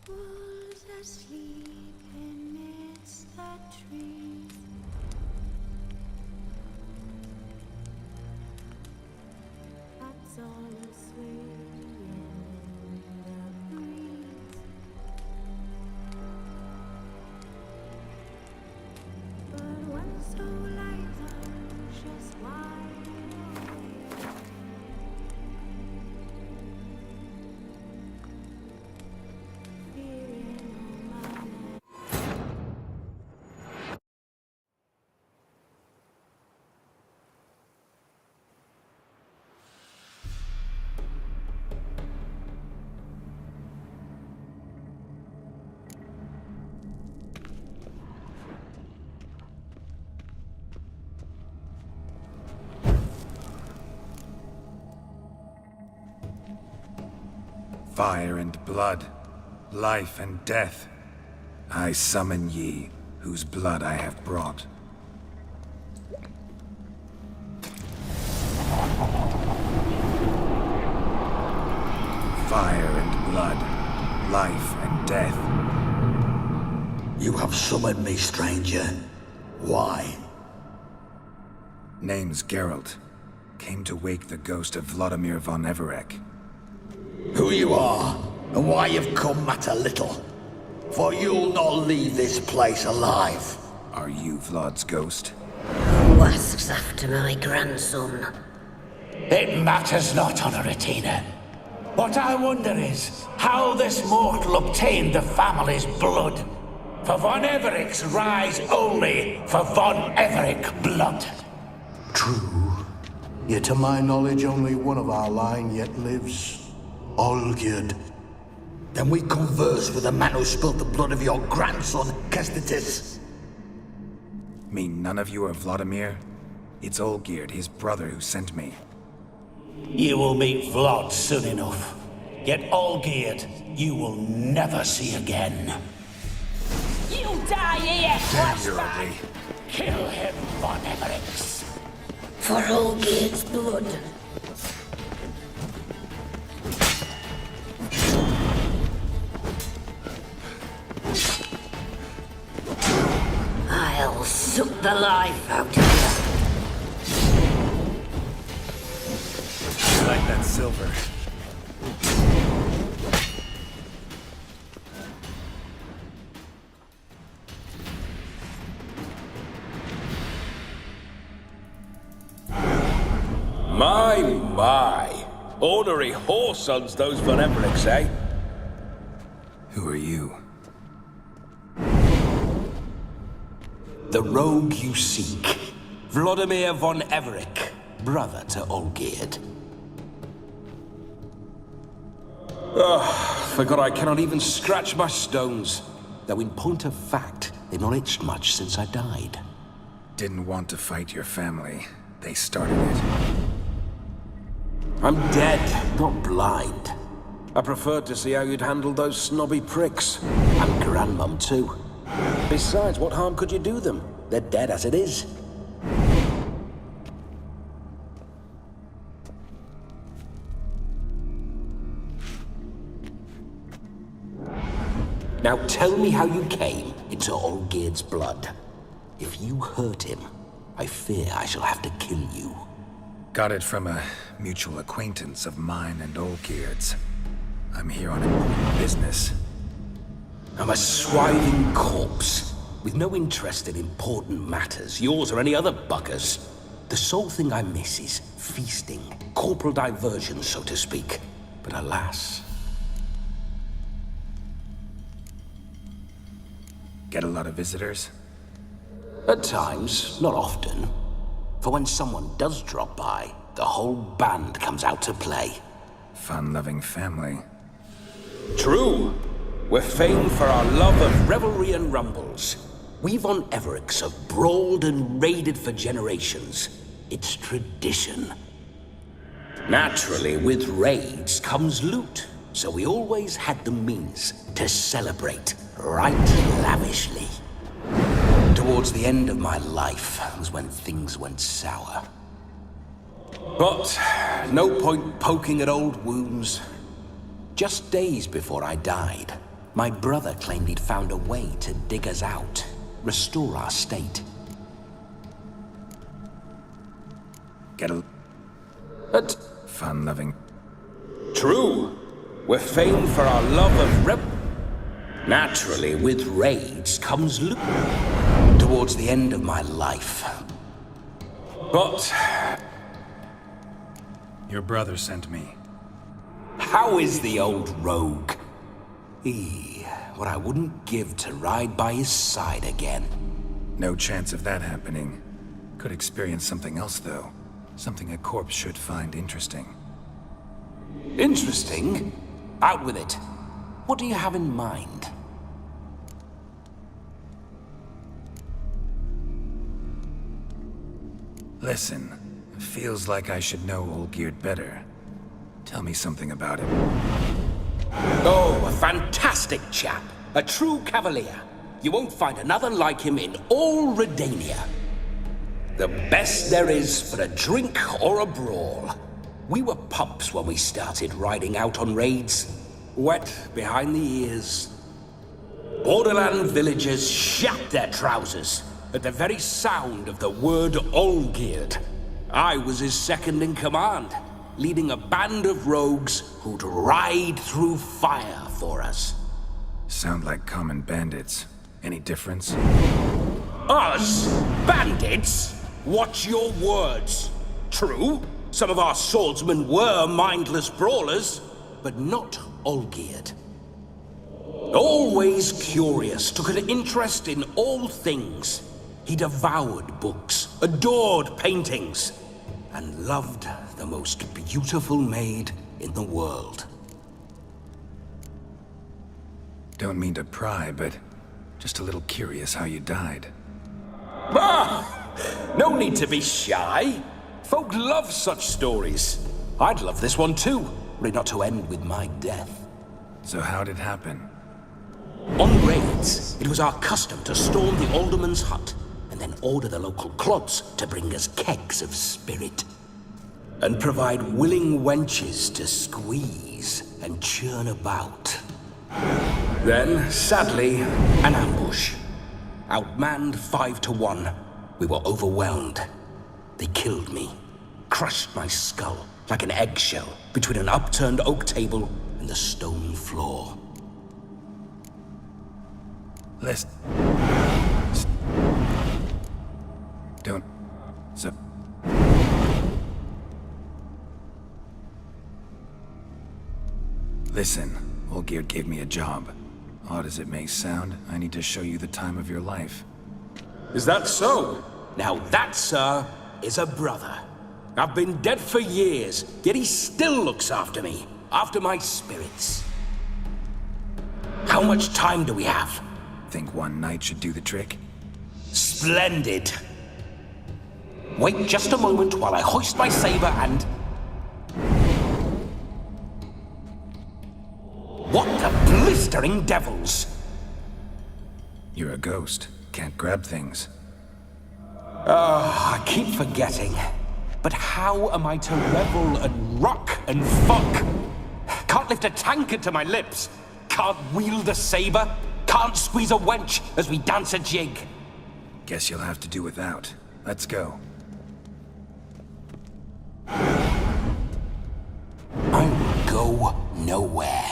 Wolves asleep amidst the trees. That's all a swaying in the breeze. But when so light anxious wide awake, fearing all manner. Fire and blood, life and death. I summon ye, whose blood I have brought. Fire and blood, life and death. You have summoned me, stranger. Why? Name's Geralt. Came to wake the ghost of Vladimir von Everec. Who you are, and why you've come matter little. For you'll not leave this place alive. Are you Vlad's ghost? Who asks after my grandson? It matters not, Honoratina. What I wonder is how this mortal obtained the family's blood. For von Everec's rise only for von Everec blood. True. Yet to my knowledge, only one of our line yet lives. Olgierd. Then we converse with the man who spilled the blood of your grandson, Kestitis. Mean none of you are Vladimir? It's Olgierd, his brother, who sent me. You will meet Vlad soon enough. Yet Olgierd, you will never see again. You die here, flashback! Kill him, Von Everix. For Olgierd's blood. I'll suck the life out of you. I like that silver. My. Ornery whoresons, those Von Evericks, eh? Who are you? The rogue you seek. Vladimir von Everik, brother to Olgierd. Forgot I cannot even scratch my stones. Though in point of fact, they've not itched much since I died. Didn't want to fight your family. They started it. I'm dead, not blind. I preferred to see how you'd handle those snobby pricks. And Grandmum too. Besides, what harm could you do them? They're dead as it is. Now tell me how you came into Olgierd's blood. If you hurt him, I fear I shall have to kill you. Got it from a mutual acquaintance of mine and Olgierd's. I'm here on important business. I'm a swiving corpse, with no interest in important matters, yours or any other buggers. The sole thing I miss is feasting, corporal diversion, so to speak. But alas... Get a lot of visitors? At times, not often. For when someone does drop by, the whole band comes out to play. Fun-loving family. True. We're famed for our love of revelry and rumbles. We Von Evericks have brawled and raided for generations. It's tradition. Naturally, with raids comes loot, so we always had the means to celebrate right lavishly. Towards the end of my life was when things went sour. But no point poking at old wounds. Just days before I died, my brother claimed he'd found a way to dig us out, restore our state. But fun-loving. True. We're famed for our love of Naturally, with raids comes loot. Towards the end of my life. But... Your brother sent me. How is the old rogue? What I wouldn't give to ride by his side again. No chance of that happening. Could experience something else, though. Something a corpse should find interesting. Interesting? Out with it. What do you have in mind? Listen, feels like I should know Olgierd better. Tell me something about him. Oh, a fantastic chap. A true cavalier. You won't find another like him in all Redania. The best there is for a drink or a brawl. We were pups when we started riding out on raids. Wet behind the ears. Borderland villagers shat their trousers at the very sound of the word Olgierd. I was his second in command, leading a band of rogues who'd ride through fire for us. Sound like common bandits. Any difference? Us? Bandits? Watch your words. True, some of our swordsmen were mindless brawlers, but not Olgierd. Always curious, took an interest in all things. He devoured books, adored paintings, and loved the most beautiful maid in the world. Don't mean to pry, but just a little curious how you died. Ah! No need to be shy. Folk love such stories. I'd love this one too, were it not to end with my death. So how'd it happen? On raids, it was our custom to storm the alderman's hut and then order the local clods to bring us kegs of spirit. And provide willing wenches to squeeze and churn about. Then, sadly, An ambush. Outmanned 5 to 1. We were overwhelmed. They killed me. Crushed my skull like an eggshell between an upturned oak table and the stone floor. Listen. Don't... So... Listen, Olgierd gave me a job. Odd as it may sound, I need to show you the time of your life. is that so? Now that, sir, is a brother. I've been dead for years, Yet he still looks after me, after my spirits. How much time do we have? Think one night should do the trick? Splendid. Wait just a moment while I hoist my saber and... What the blistering devils! You're a ghost. Can't grab things. I keep forgetting. But how am I to revel and rock and fuck? Can't lift a tankard to my lips. Can't wield a saber. Can't squeeze a wench as we dance a jig. Guess you'll have to do without. Let's go. I will go nowhere.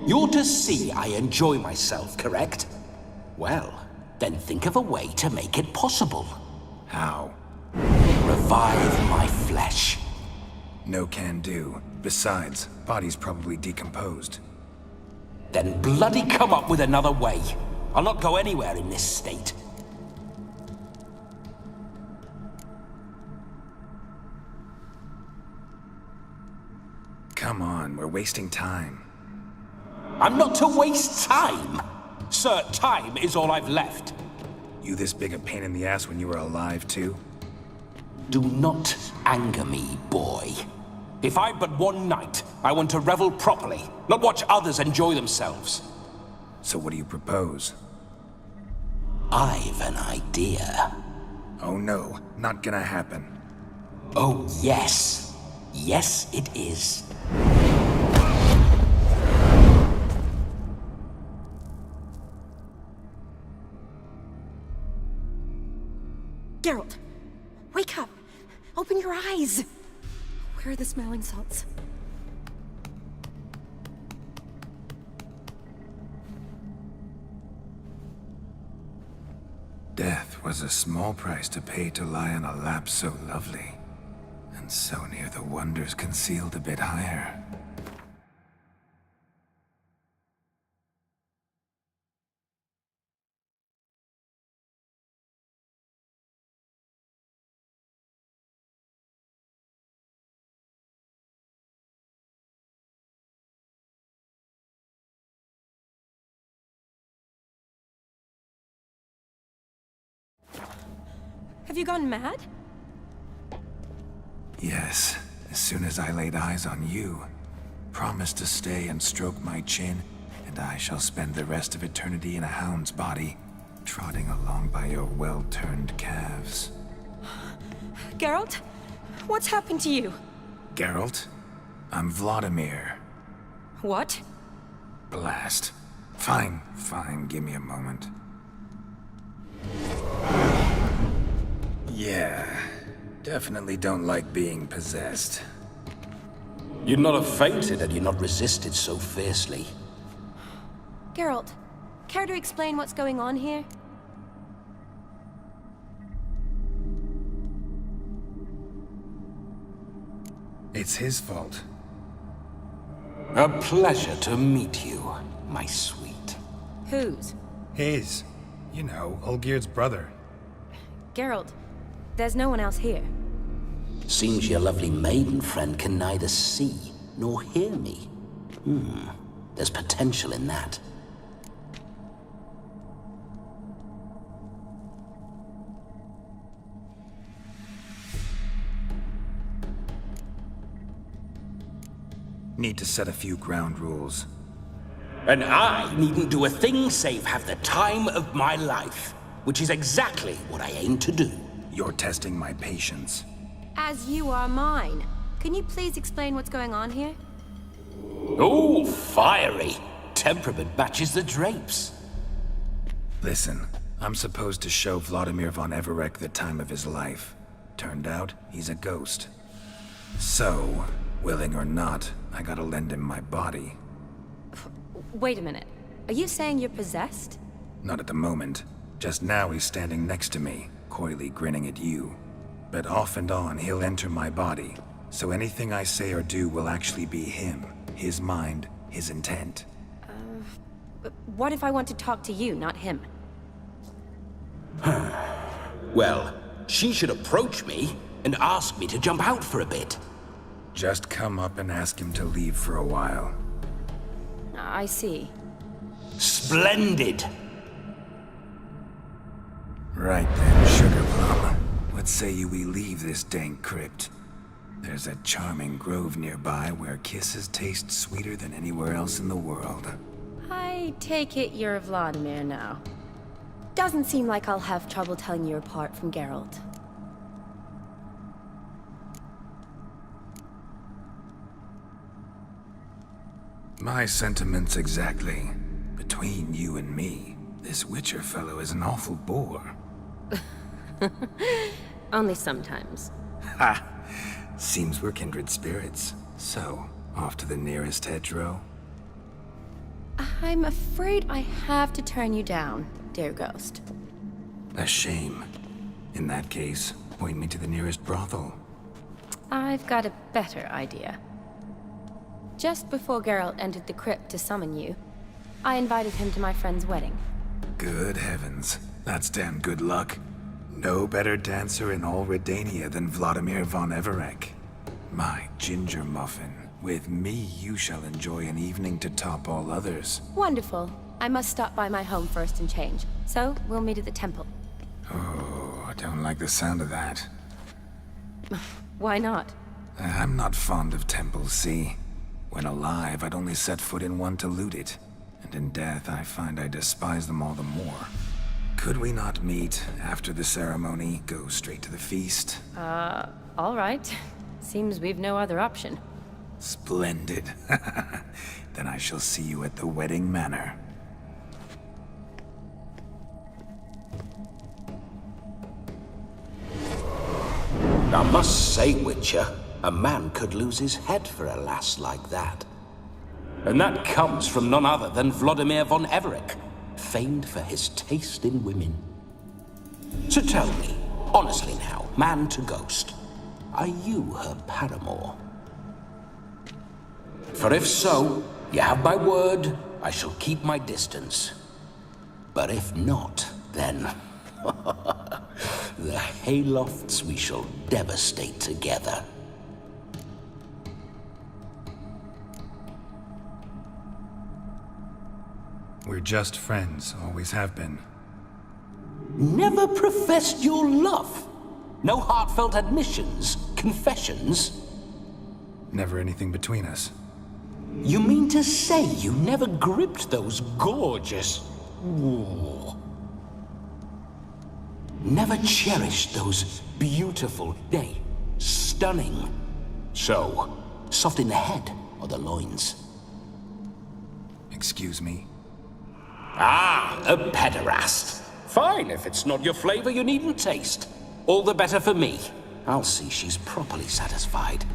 You're to see I enjoy myself, correct? Well, then think of a way to make it possible. How? Revive my flesh. No can do. Besides, body's probably decomposed. Then bloody come up with another way. I'll not go anywhere in this state. Come on, we're wasting time. I'm not to waste time. Sir, time is all I've left. You this big a pain in the ass when you were alive, too? Do not anger me, boy. If I've but one night, I want to revel properly, not watch others enjoy themselves. So what do you propose? I've an idea. Oh no, not gonna happen. Oh, yes. Yes, it is. Geralt, wake up! Open your eyes! Where are the smelling salts? Death was a small price to pay to lie on a lap so lovely, and so near the wonders concealed a bit higher. Have you gone mad? Yes, as soon as I laid eyes on you. Promise to stay and stroke my chin, and I shall spend the rest of eternity in a hound's body, trotting along by your well-turned calves. Geralt? What's happened to you? Geralt? I'm Vladimir. What? Blast. Fine, give me a moment. Yeah, definitely don't like being possessed. You'd not have fainted had you not resisted so fiercely. Geralt, care to explain what's going on here? It's his fault. A pleasure to meet you, my sweet. Whose? His. You know, Olgierd's brother. Geralt, there's no one else here. Seems your lovely maiden friend can neither see nor hear me. There's potential in that. Need to set a few ground rules. And I needn't do a thing save have the time of my life, which is exactly what I aim to do. You're testing my patience. As you are mine. Can you please explain what's going on here? Oh, fiery. Temperament matches the drapes. Listen, I'm supposed to show Vladimir von Everec the time of his life. Turned out, he's a ghost. So, willing or not, I gotta lend him my body. Wait a minute. Are you saying you're possessed? Not at the moment. Just now he's standing next to me, coyly grinning at you. But off and on, he'll enter my body. So anything I say or do will actually be him. His mind, his intent. But what if I want to talk to you, not him? Well, she should approach me and ask me to jump out for a bit. Just come up and ask him to leave for a while. I see. Splendid! Right then, Sugar Plum. What say you we leave this dank crypt? There's a charming grove nearby where kisses taste sweeter than anywhere else in the world. I take it you're Vladimir now. Doesn't seem like I'll have trouble telling you apart from Geralt. My sentiments exactly. Between you and me, this Witcher fellow is an awful bore. Only sometimes. Ha! Seems we're kindred spirits. So, off to the nearest hedgerow? I'm afraid I have to turn you down, dear ghost. A shame. In that case, point me to the nearest brothel. I've got a better idea. Just before Geralt entered the crypt to summon you, I invited him to my friend's wedding. Good heavens. That's damn good luck. No better dancer in all Redania than Vladimir von Everec. My ginger muffin. With me, you shall enjoy an evening to top all others. Wonderful. I must stop by my home first and change. So, we'll meet at the temple. Oh, I don't like the sound of that. Why not? I'm not fond of temples, see? When alive, I'd only set foot in one to loot it. And in death, I find I despise them all the more. Could we not meet after the ceremony, go straight to the feast? All right. Seems we've no other option. Splendid. Then I shall see you at the wedding manor. I must say, Witcher, a man could lose his head for a lass like that. And that comes from none other than Vladimir von Everec, famed for his taste in women. So tell me, honestly now, man to ghost, are you her paramour? For if so, you have my word, I shall keep my distance. But if not, then the haylofts we shall devastate together. We're just friends, always have been. Never professed your love? No heartfelt admissions, confessions? Never anything between us. You mean to say you never gripped those gorgeous... Ooh. Never cherished those beautiful day, stunning. So, soft in the head or the loins? Excuse me? Ah, a pederast. Fine, if it's not your flavor, you needn't taste. All the better for me. I'll see she's properly satisfied.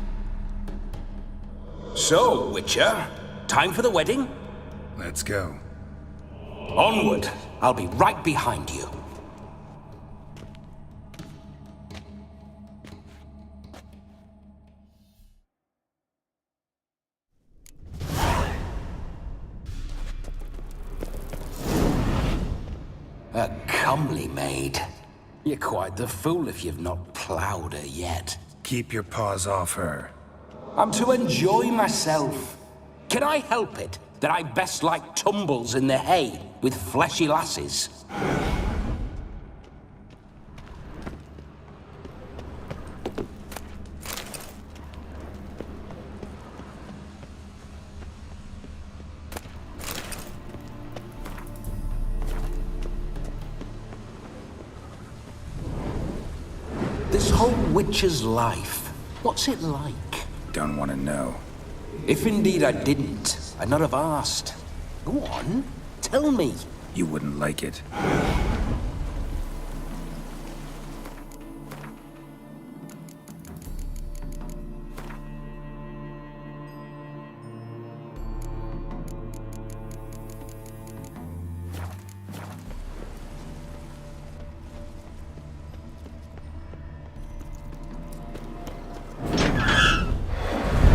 So, Witcher, time for the wedding? Let's go. Onward. I'll be right behind you. A comely maid. You're quite the fool if you've not ploughed her yet. Keep your paws off her. I'm to enjoy myself. Can I help it that I best like tumbles in the hay with fleshy lasses? This whole witcher's life, what's it like? Don't want to know. If indeed I didn't, I'd not have asked. Go on, tell me. You wouldn't like it.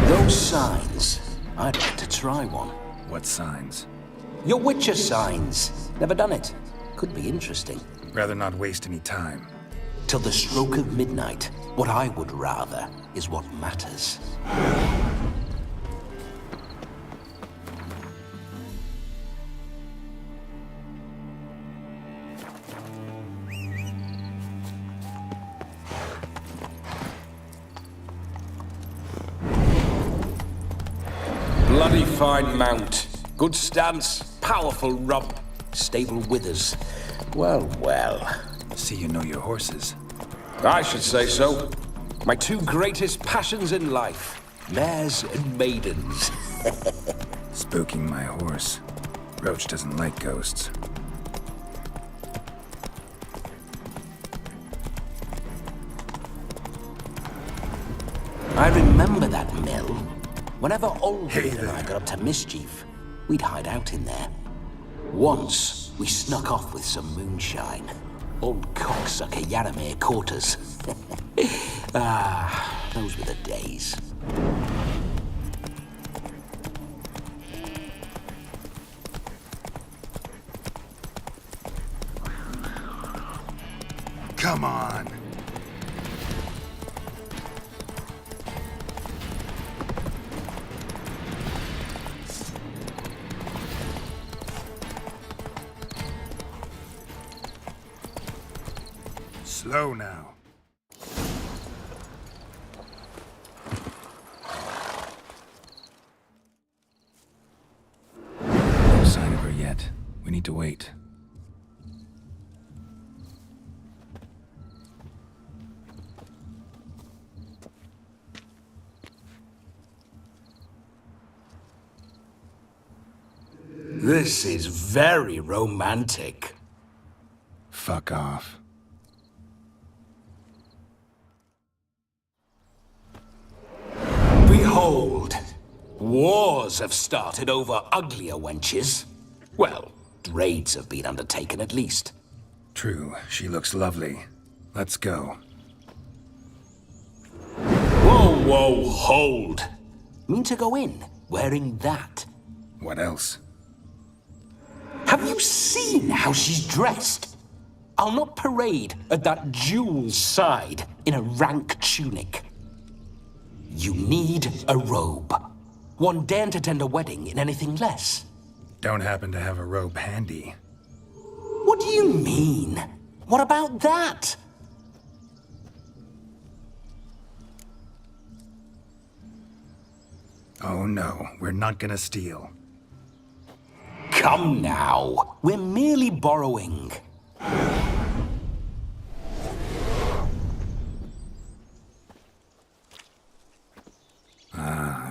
Those signs, I'd like to try one. What signs? Your Witcher signs. Never done it. Could be interesting. Rather not waste any time. Till the stroke of midnight, what I would rather is what matters. Bloody fine mount. Good stance, powerful rump, stable withers. Well, well. See you know your horses. I should say so. My two greatest passions in life. Mares and maidens. Spooking my horse. Roach doesn't like ghosts. I remember that mill. Whenever Olgerd and I got up to mischief, we'd hide out in there. Once, we snuck off with some moonshine. Old cocksucker Yaramir caught us. Those were the days. Come on. Slow now. No sign of her yet. We need to wait. This is very romantic. Fuck off. Behold, wars have started over uglier wenches. Well, raids have been undertaken at least. True, she looks lovely. Let's go. Whoa, whoa, hold. Mean to go in, wearing that? What else? Have you seen how she's dressed? I'll not parade at that jewel's side in a rank tunic. You need a robe. One daren't attend a wedding in anything less. Don't happen to have a robe handy. What do you mean? What about that? Oh no, we're not gonna steal. Come now, we're merely borrowing.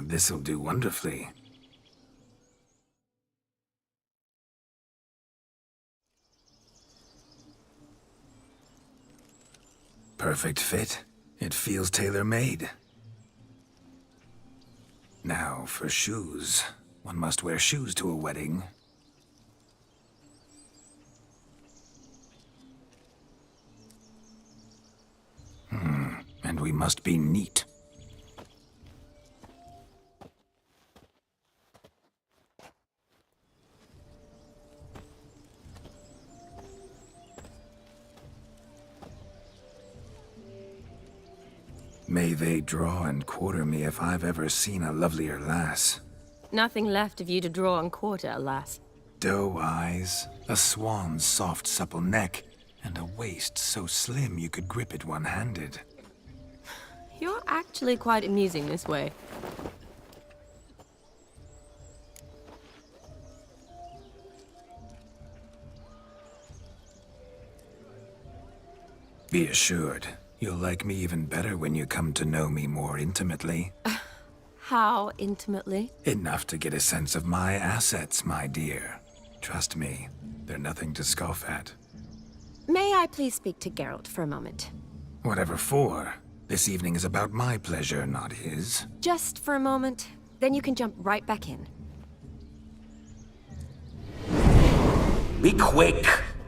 This'll do wonderfully. Perfect fit. It feels tailor-made. Now, for shoes. One must wear shoes to a wedding. And we must be neat. May they draw and quarter me if I've ever seen a lovelier lass. Nothing left of you to draw and quarter, alas. Doe eyes, a swan's soft supple neck, and a waist so slim you could grip it one-handed. You're actually quite amusing this way. Be assured, You'll like me even better when you come to know me more intimately. How intimately? Enough to get a sense of my assets, my dear. Trust me, they're nothing to scoff at. May I please speak to Geralt for a moment? Whatever for. This evening is about my pleasure, not his. Just for a moment, then you can jump right back in. Be quick.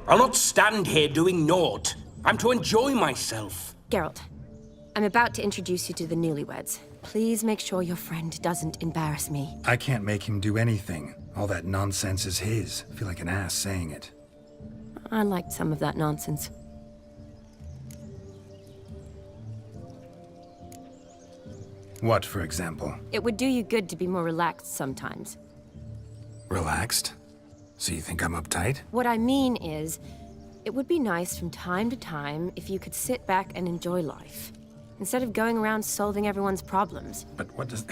I'll not stand here doing naught. I'm to enjoy myself. Geralt, I'm about to introduce you to the newlyweds. Please make sure your friend doesn't embarrass me. I can't make him do anything. All that nonsense is his. I feel like an ass saying it. I liked some of that nonsense. What, for example? It would do you good to be more relaxed sometimes. Relaxed? So you think I'm uptight? What I mean is, it would be nice from time to time if you could sit back and enjoy life, instead of going around solving everyone's problems. But what does...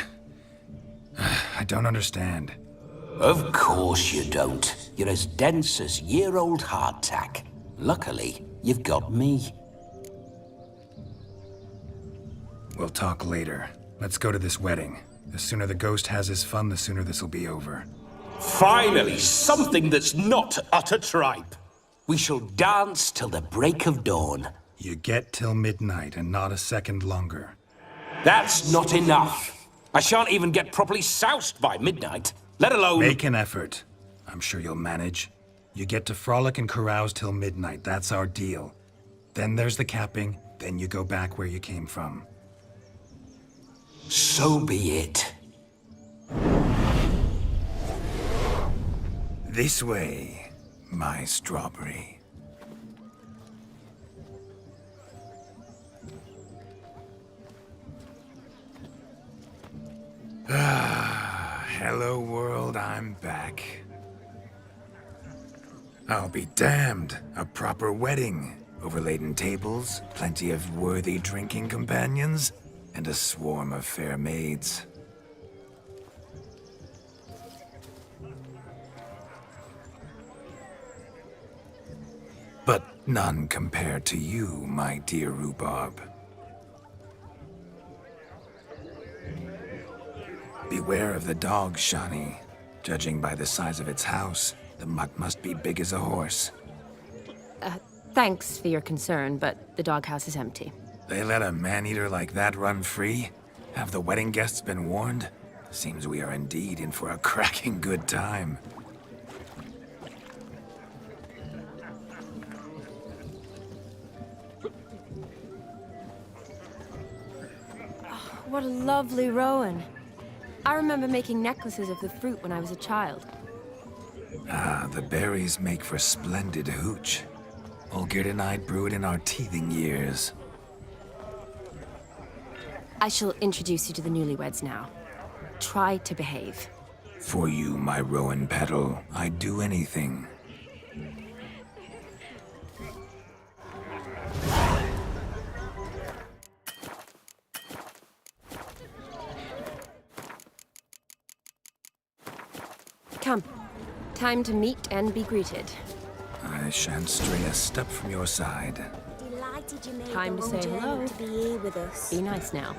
I don't understand. Of course you don't. You're as dense as year-old hardtack. Luckily, you've got me. We'll talk later. Let's go to this wedding. The sooner the ghost has his fun, the sooner this'll be over. Finally, something that's not utter tripe. We shall dance till the break of dawn. You get till midnight and not a second longer. That's not enough. I shan't even get properly soused by midnight, let alone... Make an effort. I'm sure you'll manage. You get to frolic and carouse till midnight. That's our deal. Then there's the capping, then you go back where you came from. So be it. This way, my strawberry. Ah, hello world, I'm back. I'll be damned. A proper wedding. Overladen tables, plenty of worthy drinking companions, and a swarm of fair maids. But none compared to you, my dear rhubarb. Beware of the dog, Shani. Judging by the size of its house, the mutt must be big as a horse. Thanks for your concern, but the doghouse is empty. They let a man-eater like that run free? Have the wedding guests been warned? Seems we are indeed in for a cracking good time. What a lovely rowan. I remember making necklaces of the fruit when I was a child. Ah, the berries make for splendid hooch. Olgierd and I brewed in our teething years. I shall introduce you to the newlyweds now. Try to behave. For you, my rowan petal, I'd do anything. Come. Time to meet and be greeted. I shan't stray a step from your side. Delighted you made Time the to long say journey hello. to be here with us. Be nice now.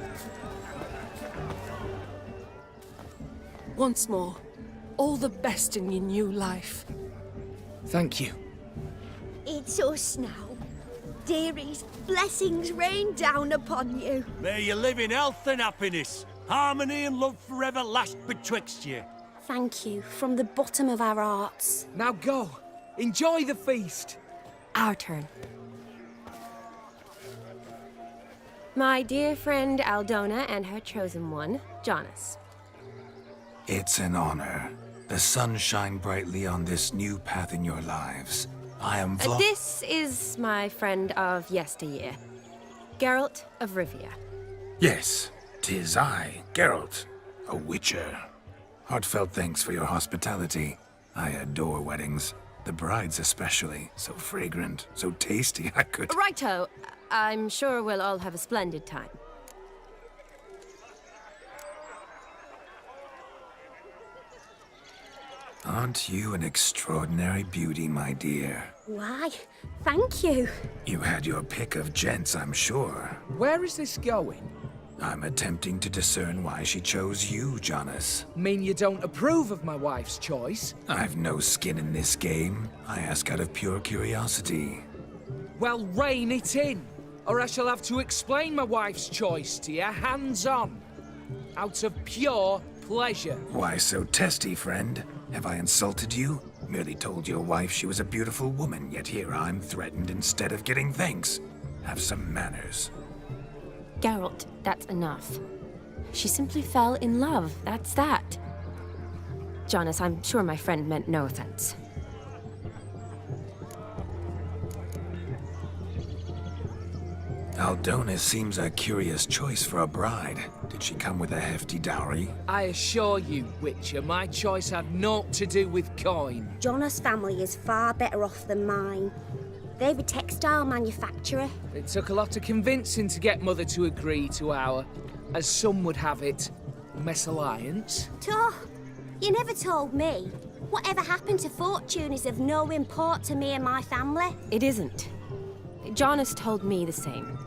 Once more, all the best in your new life. Thank you. It's us now. Dearies, blessings rain down upon you. May you live in health and happiness. Harmony and love forever last betwixt you. Thank you from the bottom of our hearts. Now go. Enjoy the feast. Our turn. My dear friend Aldona and her chosen one, Jonas. It's an honor. The sun shine brightly on this new path in your lives. I am This is my friend of yesteryear, Geralt of Rivia. Yes, 'tis I, Geralt, a witcher. Heartfelt thanks for your hospitality. I adore weddings. The brides especially. So fragrant, so tasty, I could... Righto. I'm sure we'll all have a splendid time. Aren't you an extraordinary beauty, my dear? Why, thank you. You had your pick of gents, I'm sure. Where is this going? I'm attempting to discern why she chose you, Jonas. Mean you don't approve of my wife's choice? I've no skin in this game. I ask out of pure curiosity. Well, rein it in, or I shall have to explain my wife's choice to you hands-on. Out of pure pleasure. Why so testy, friend? Have I insulted you? Merely told your wife she was a beautiful woman, yet here I'm threatened instead of getting thanks. Have some manners. Geralt, that's enough. She simply fell in love, that's that. Jonas, I'm sure my friend meant no offense. Aldona seems a curious choice for a bride. Did she come with a hefty dowry? I assure you, Witcher, my choice had naught to do with coin. Jonas' family is far better off than mine. They're a textile manufacturer. It took a lot of convincing to get Mother to agree to our, as some would have it, mesalliance. You never told me. Whatever happened to fortune is of no import to me and my family. It isn't. Jonas told me the same.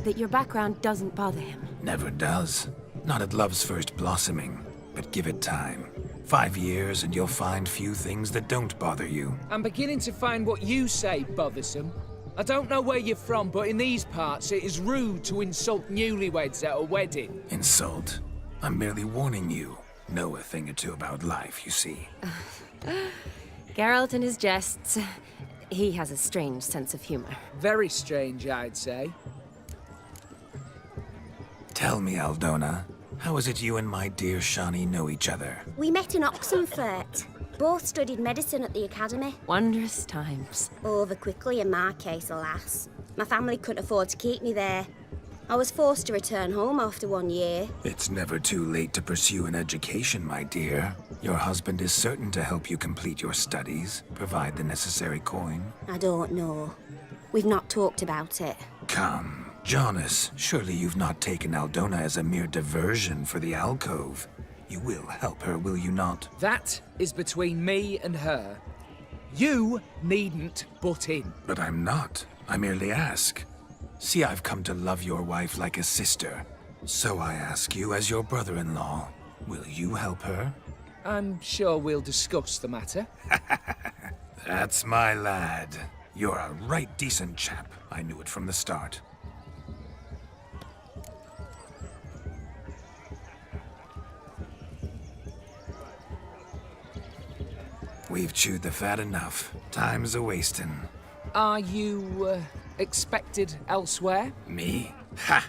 That your background doesn't bother him. Never does. Not at love's first blossoming. But give it time. 5 years and you'll find few things that don't bother you. I'm beginning to find what you say bothersome. I don't know where you're from, but in these parts it is rude to insult newlyweds at a wedding. Insult? I'm merely warning you. Know a thing or two about life, you see. Geralt and his jests. He has a strange sense of humor. Very strange, I'd say. Tell me, Aldona, how is it you and my dear Shani know each other? We met in Oxenfurt. Both studied medicine at the academy. Wondrous times. Over quickly in my case, alas. My family couldn't afford to keep me there. I was forced to return home after 1 year. It's never too late to pursue an education, my dear. Your husband is certain to help you complete your studies, provide the necessary coin. I don't know. We've not talked about it. Come, Jonas, surely you've not taken Aldona as a mere diversion for the alcove. You will help her, will you not? That is between me and her. You needn't butt in. But I'm not. I merely ask. See, I've come to love your wife like a sister. So I ask you, as your brother-in-law, will you help her? I'm sure we'll discuss the matter. That's my lad. You're a right decent chap. I knew it from the start. We've chewed the fat enough. Time's a-wasting. Are you, expected elsewhere? Me? Ha!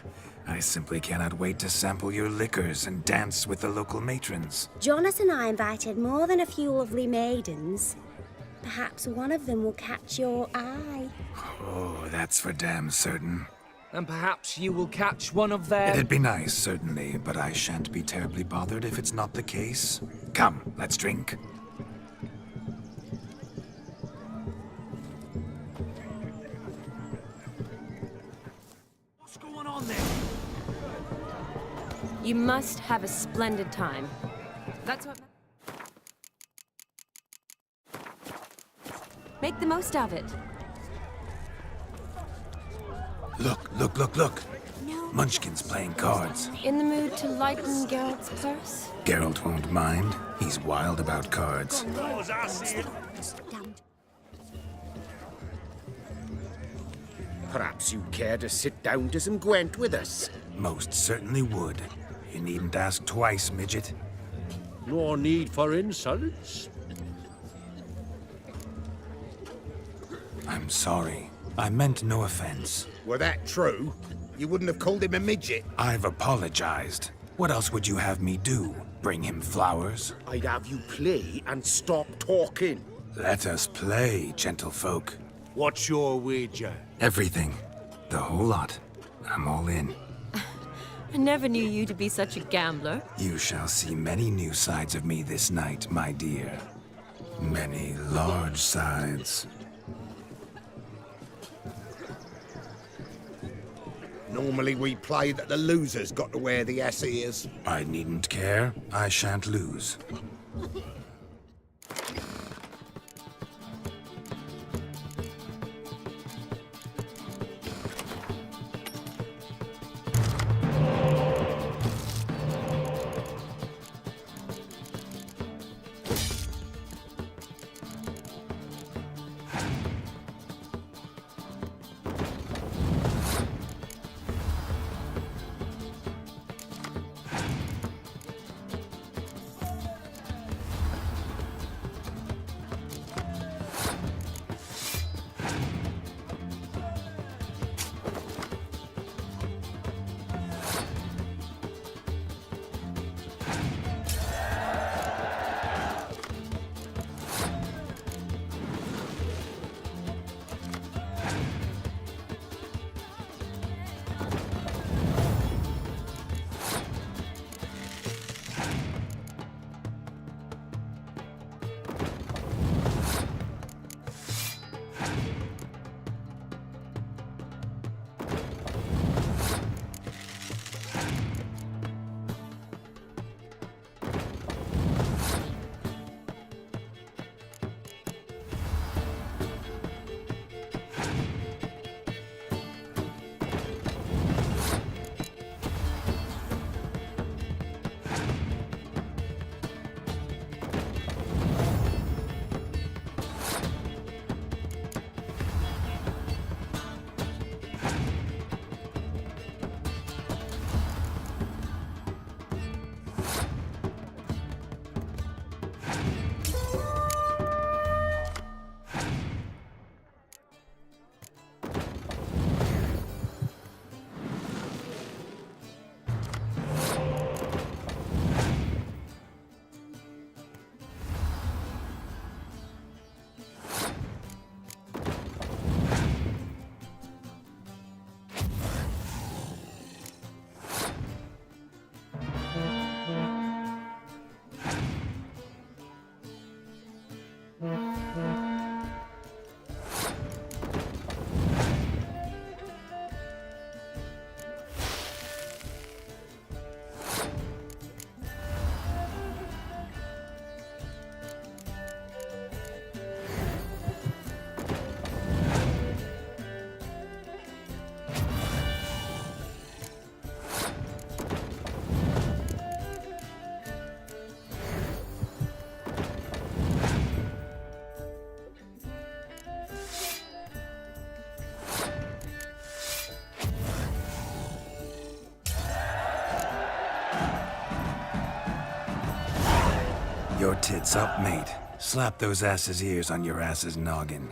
I simply cannot wait to sample your liquors and dance with the local matrons. Jonas and I invited more than a few lovely maidens. Perhaps one of them will catch your eye. Oh, that's for damn certain. And perhaps you will catch one of their... It'd be nice, certainly, but I shan't be terribly bothered if it's not the case. Come, let's drink. What's going on there? You must have a splendid time. That's what... Make the most of it. Look. Munchkin's playing cards. In the mood to lighten Geralt's purse? Geralt won't mind. He's wild about cards. Perhaps you'd care to sit down to some Gwent with us? Most certainly would. You needn't ask twice, midget. No need for insults. I'm sorry. I meant no offense. Were that true, you wouldn't have called him a midget. I've apologized. What else would you have me do? Bring him flowers? I'd have you play and stop talking. Let us play, gentlefolk. What's your wager? Everything. The whole lot. I'm all in. I never knew you to be such a gambler. You shall see many new sides of me this night, my dear. Many large sides. Normally we play that the loser's got to wear the ears. I needn't care. I shan't lose. tits up, mate. Slap those asses' ears on your ass's noggin.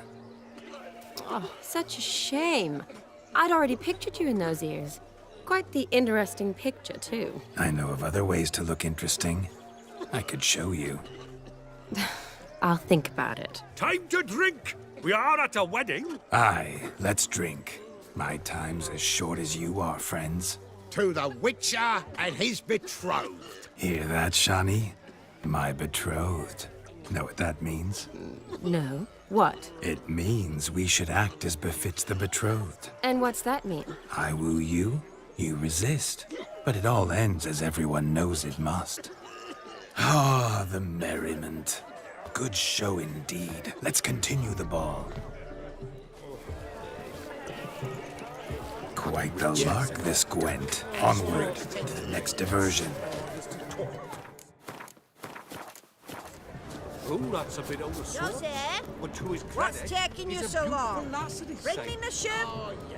Oh, such a shame. I'd already pictured you in those ears. Quite the interesting picture, too. I know of other ways to look interesting. I could show you. I'll think about it. Time to drink! We are at a wedding. Aye, let's drink. My time's as short as you are, friends. To the Witcher and his betrothed. Hear that, Shani? My betrothed. Know what that means? No. What? It means we should act as befits the betrothed. And what's that mean? I woo you, you resist. But it all ends as everyone knows it must. Ah, the merriment. Good show indeed. Let's continue the ball. Quite the lark, this Gwent. Onward to the next diversion. Oh, that's a bit over You're there? But to his What's credit, taking you he's a so beautiful long? lass at his Bringing side. the ship? Oh, yeah.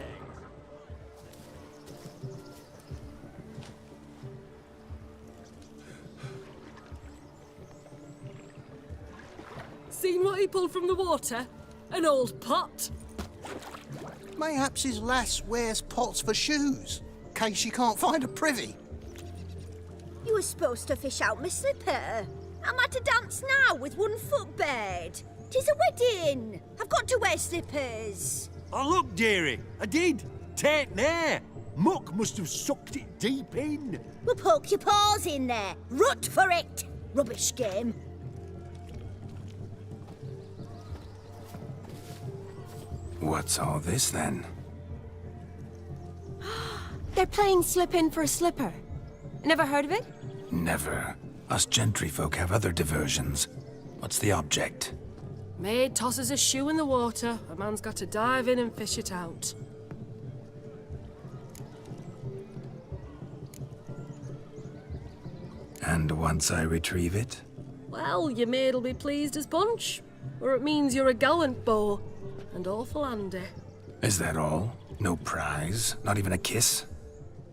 Seen what he pulled from the water? An old pot. Mayhaps his lass wears pots for shoes, case she can't find a privy. You were supposed to fish out my slipper. I'm at a dance now with one foot bared. 'Tis a wedding. I've got to wear slippers. Oh, look, dearie, I did. Take there. Muck must have sucked it deep in. Well, poke your paws in there. Rut for it. Rubbish game. What's all this then? They're playing slip in for a slipper. Never heard of it? Never. Us gentry folk have other diversions. What's the object? Maid tosses a shoe in the water. A man's got to dive in and fish it out. And once I retrieve it? Well, your maid'll be pleased as punch. Or it means you're a gallant beau. And awful handy. Is that all? No prize? Not even a kiss?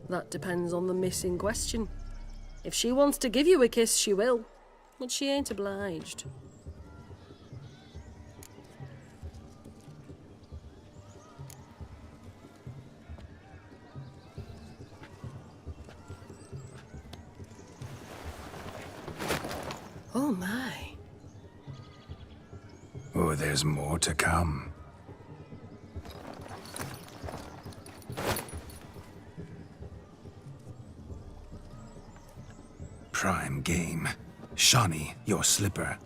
That depends on the miss in question. If she wants to give you a kiss, she will. But she ain't obliged. Oh my. Oh, there's more to come. Prime game. Shawnee, your slipper.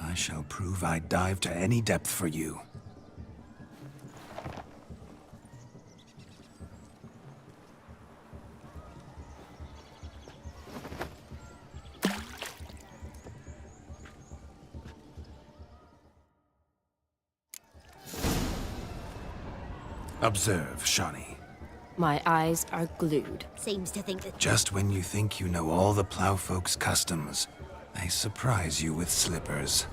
I shall prove I'd dive to any depth for you. Observe, Shawnee. My eyes are glued. Seems to think that... Just when you think you know all the plowfolk's customs, they surprise you with slippers.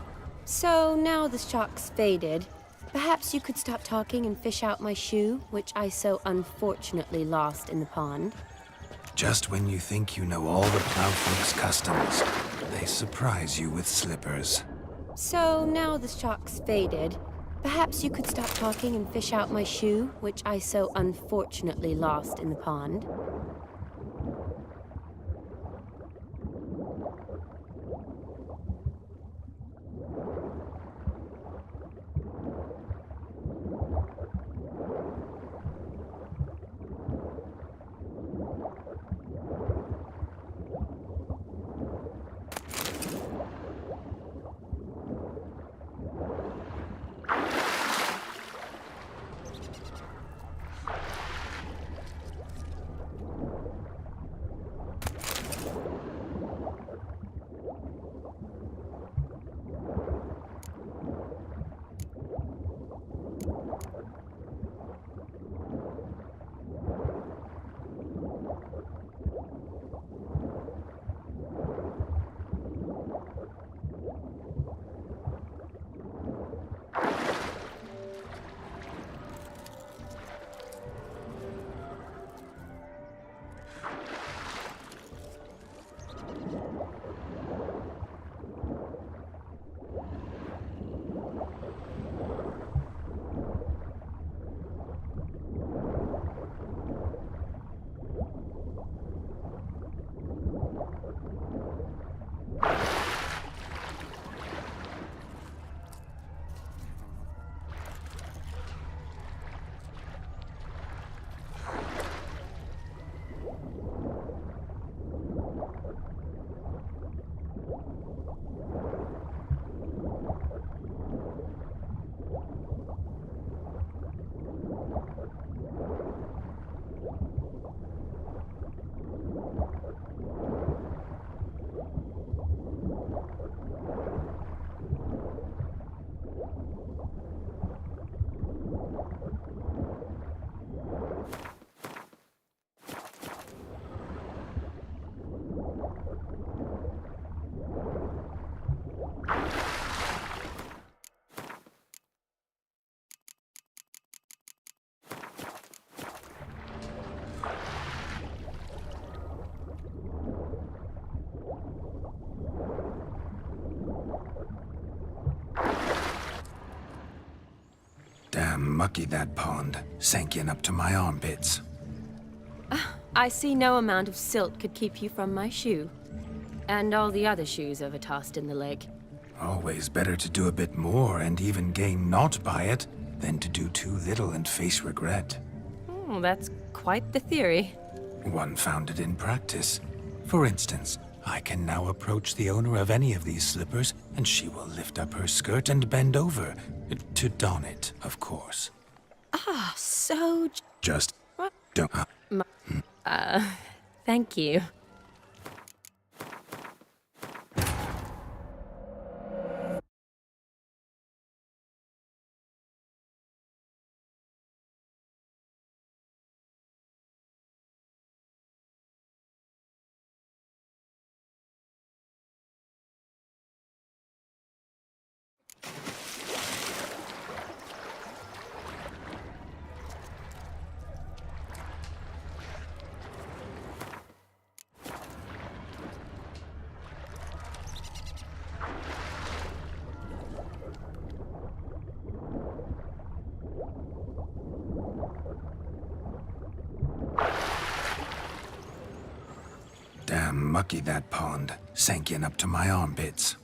So now the shock's faded. Perhaps you could stop talking and fish out my shoe, which I so unfortunately lost in the pond. Just when you think you know all the plowfolk's customs, they surprise you with slippers. So now the shock's faded. Perhaps you could stop talking and fish out my shoe, which I so unfortunately lost in the pond. Damn mucky that pond, sank in up to my armpits. I see no amount of silt could keep you from my shoe. And all the other shoes overtossed in the lake. Always better to do a bit more and even gain naught by it than to do too little and face regret. Oh, that's quite the theory. One founded in practice. For instance, I can now approach the owner of any of these slippers, and she will lift up her skirt and bend over. To don it, of course. Ah, so... Just don't... Thank you. Damn mucky that pond, sank in up to my armpits.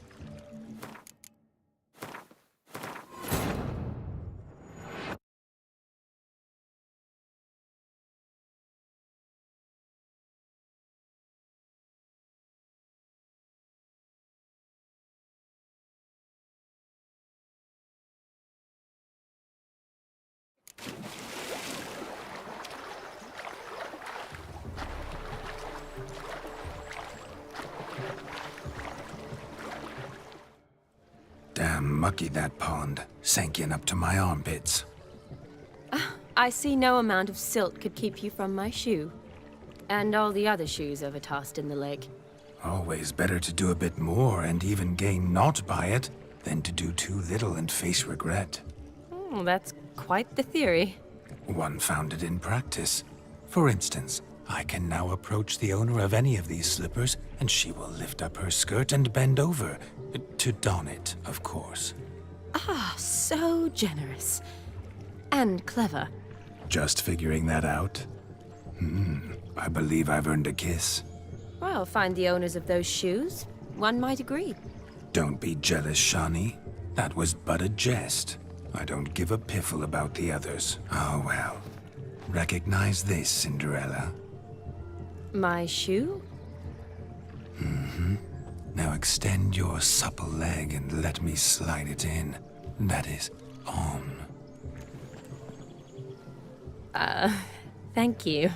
Damn mucky that pond, sank in up to my armpits. I see no amount of silt could keep you from my shoe. And all the other shoes overtossed in the lake. Always better to do a bit more and even gain naught by it than to do too little and face regret. Oh, that's quite the theory. One founded in practice. For instance, I can now approach the owner of any of these slippers, and she will lift up her skirt and bend over. To don it, of course. Ah, so generous. And clever. Just figuring that out? I believe I've earned a kiss. Well, find the owners of those shoes. One might agree. Don't be jealous, Shawnee. That was but a jest. I don't give a piffle about the others. Oh well. Recognize this, Cinderella. My shoe? Now extend your supple leg and let me slide it in. That is, on. Thank you.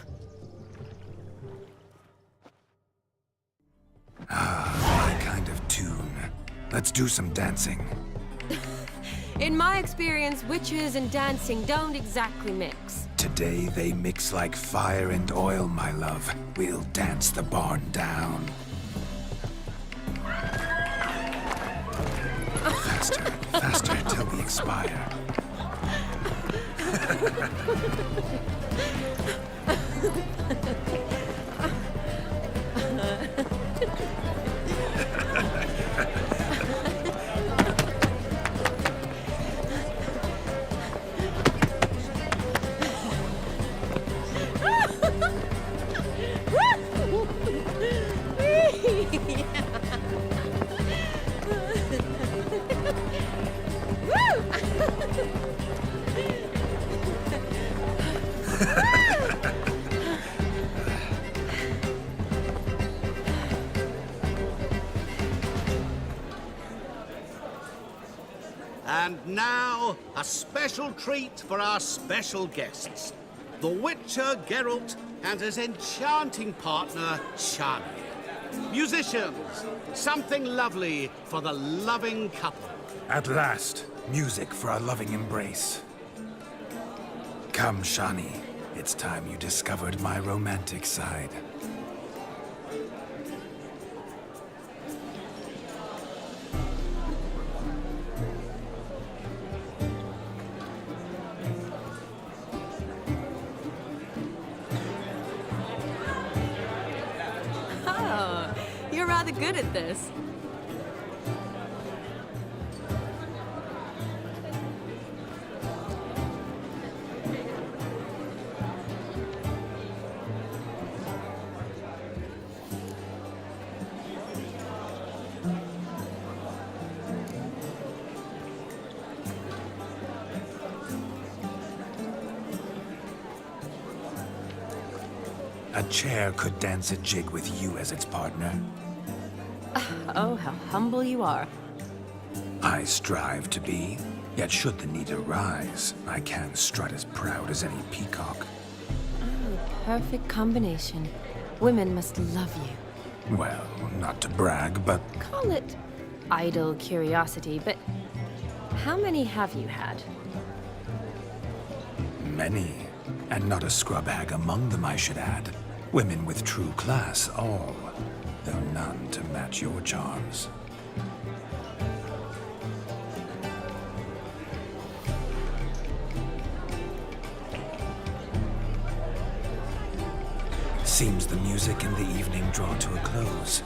My kind of tune. Let's do some dancing. In my experience, witches and dancing don't exactly mix. Today they mix like fire and oil, my love. We'll dance the barn down. Faster, faster, till we expire. And now, a special treat for our special guests. The Witcher Geralt and his enchanting partner, Shani. Musicians, something lovely for the loving couple. At last, music for our loving embrace. Come, Shani. It's time you discovered my romantic side. Oh, you're rather good at this. A chair could dance a jig with you as its partner. Oh, how humble you are. I strive to be, yet should the need arise, I can strut as proud as any peacock. Oh, perfect combination. Women must love you. Well, not to brag, but Call it idle curiosity, but how many have you had? many. And not a scrub hag among them, I should add. Women with true class, all. Though none to match your charms. Seems the music and the evening draw to a close.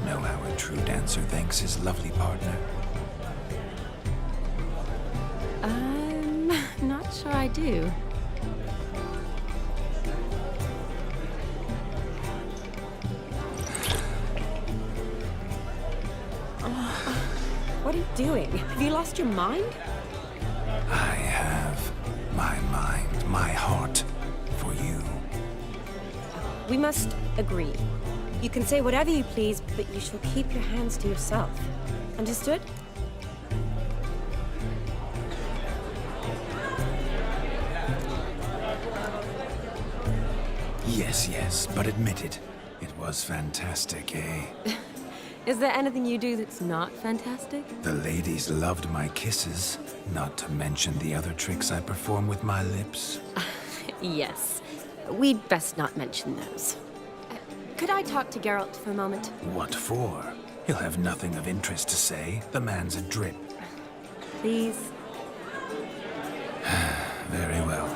Know how a true dancer thanks his lovely partner. Not sure I do. What are you doing? Have you lost your mind? I have my mind, my heart for you. We must agree. You can say whatever you please, but you shall keep your hands to yourself. Understood? Yes, but admit it. It was fantastic, eh? Is there anything you do that's not fantastic? The ladies loved my kisses, not to mention the other tricks I perform with my lips. Yes. We'd best not mention those. Could I talk to Geralt for a moment? What for? He'll have nothing of interest to say. The man's a drip. Please? Very well.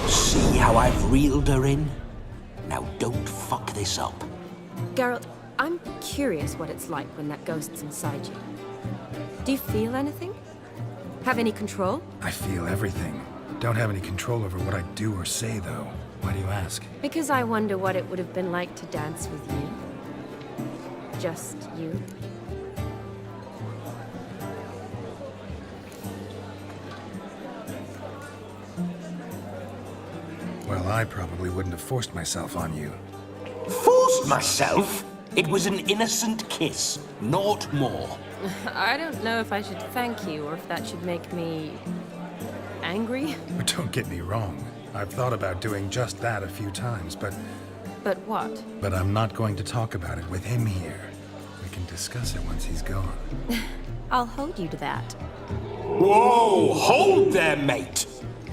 See how I've reeled her in? Now don't fuck this up. Geralt, I'm curious what it's like when that ghost's inside you. Do you feel anything? Have any control? I feel everything. Don't have any control over what I do or say, though. Why do you ask? Because I wonder what it would have been like to dance with you. Just you. Well, I probably wouldn't have forced myself on you. Forced myself? It was an innocent kiss, naught more. I don't know if I should thank you or if that should make me angry. But don't get me wrong. I've thought about doing just that a few times, but... But what? But I'm not going to talk about it with him here. We can discuss it once he's gone. I'll hold you to that. Whoa! Hold there, mate!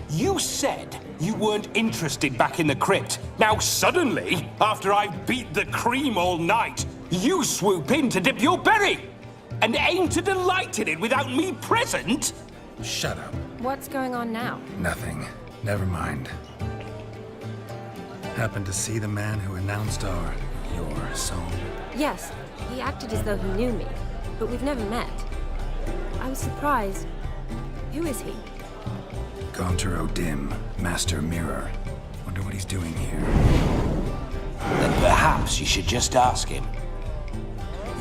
You said you weren't interested back in the crypt. Now suddenly, after I've beat the cream all night, you swoop in to dip your berry! And aim to delight in it without me present? Shut up. What's going on now? Nothing. Never mind. Happened to see the man who announced your song? Yes, he acted as though he knew me, but we've never met. I was surprised. Who is he? Gaunter O'Dim, Master Mirror. Wonder what he's doing here. Then perhaps you should just ask him.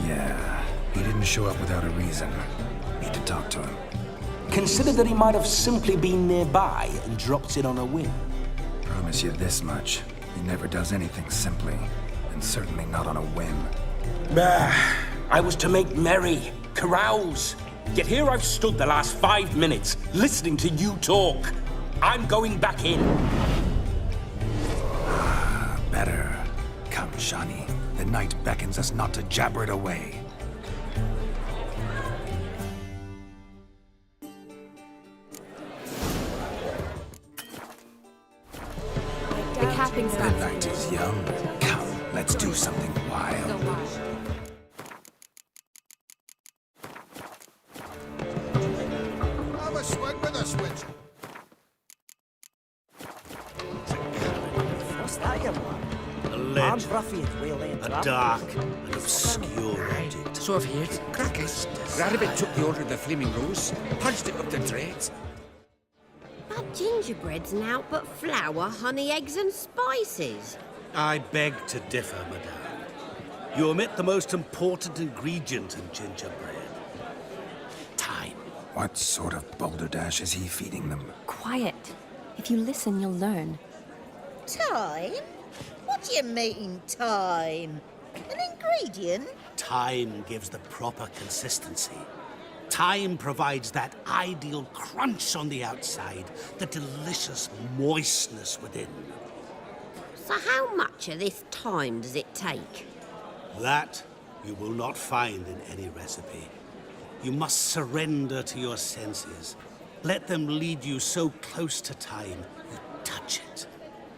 Yeah, he didn't show up without a reason. Need to talk to him. Consider that he might have simply been nearby and dropped in on a whim. Promise you this much. He never does anything simply, and certainly not on a whim. Bah! I was to make merry, carouse. Yet here I've stood the last 5 minutes, listening to you talk. I'm going back in. Better. Come, Shani. The night beckons us not to jabber it away. The night is young. Come, let's do something wild. Have a swig with a switch. What's that, you man? A legend. A Dark and obscure object. So I've heard. Crackers. Rabbit took the order of the Flaming Rose, punched it up the dreads. But gingerbread's naught but flour, honey, eggs and spices. I beg to differ, madame. You omit the most important ingredient in gingerbread. Time. What sort of balderdash is he feeding them? Quiet. If you listen, you'll learn. Time? What do you mean, time? An ingredient? Time gives the proper consistency. Time provides that ideal crunch on the outside, the delicious moistness within. So how much of this time does it take? That you will not find in any recipe. You must surrender to your senses. Let them lead you so close to time, you touch it.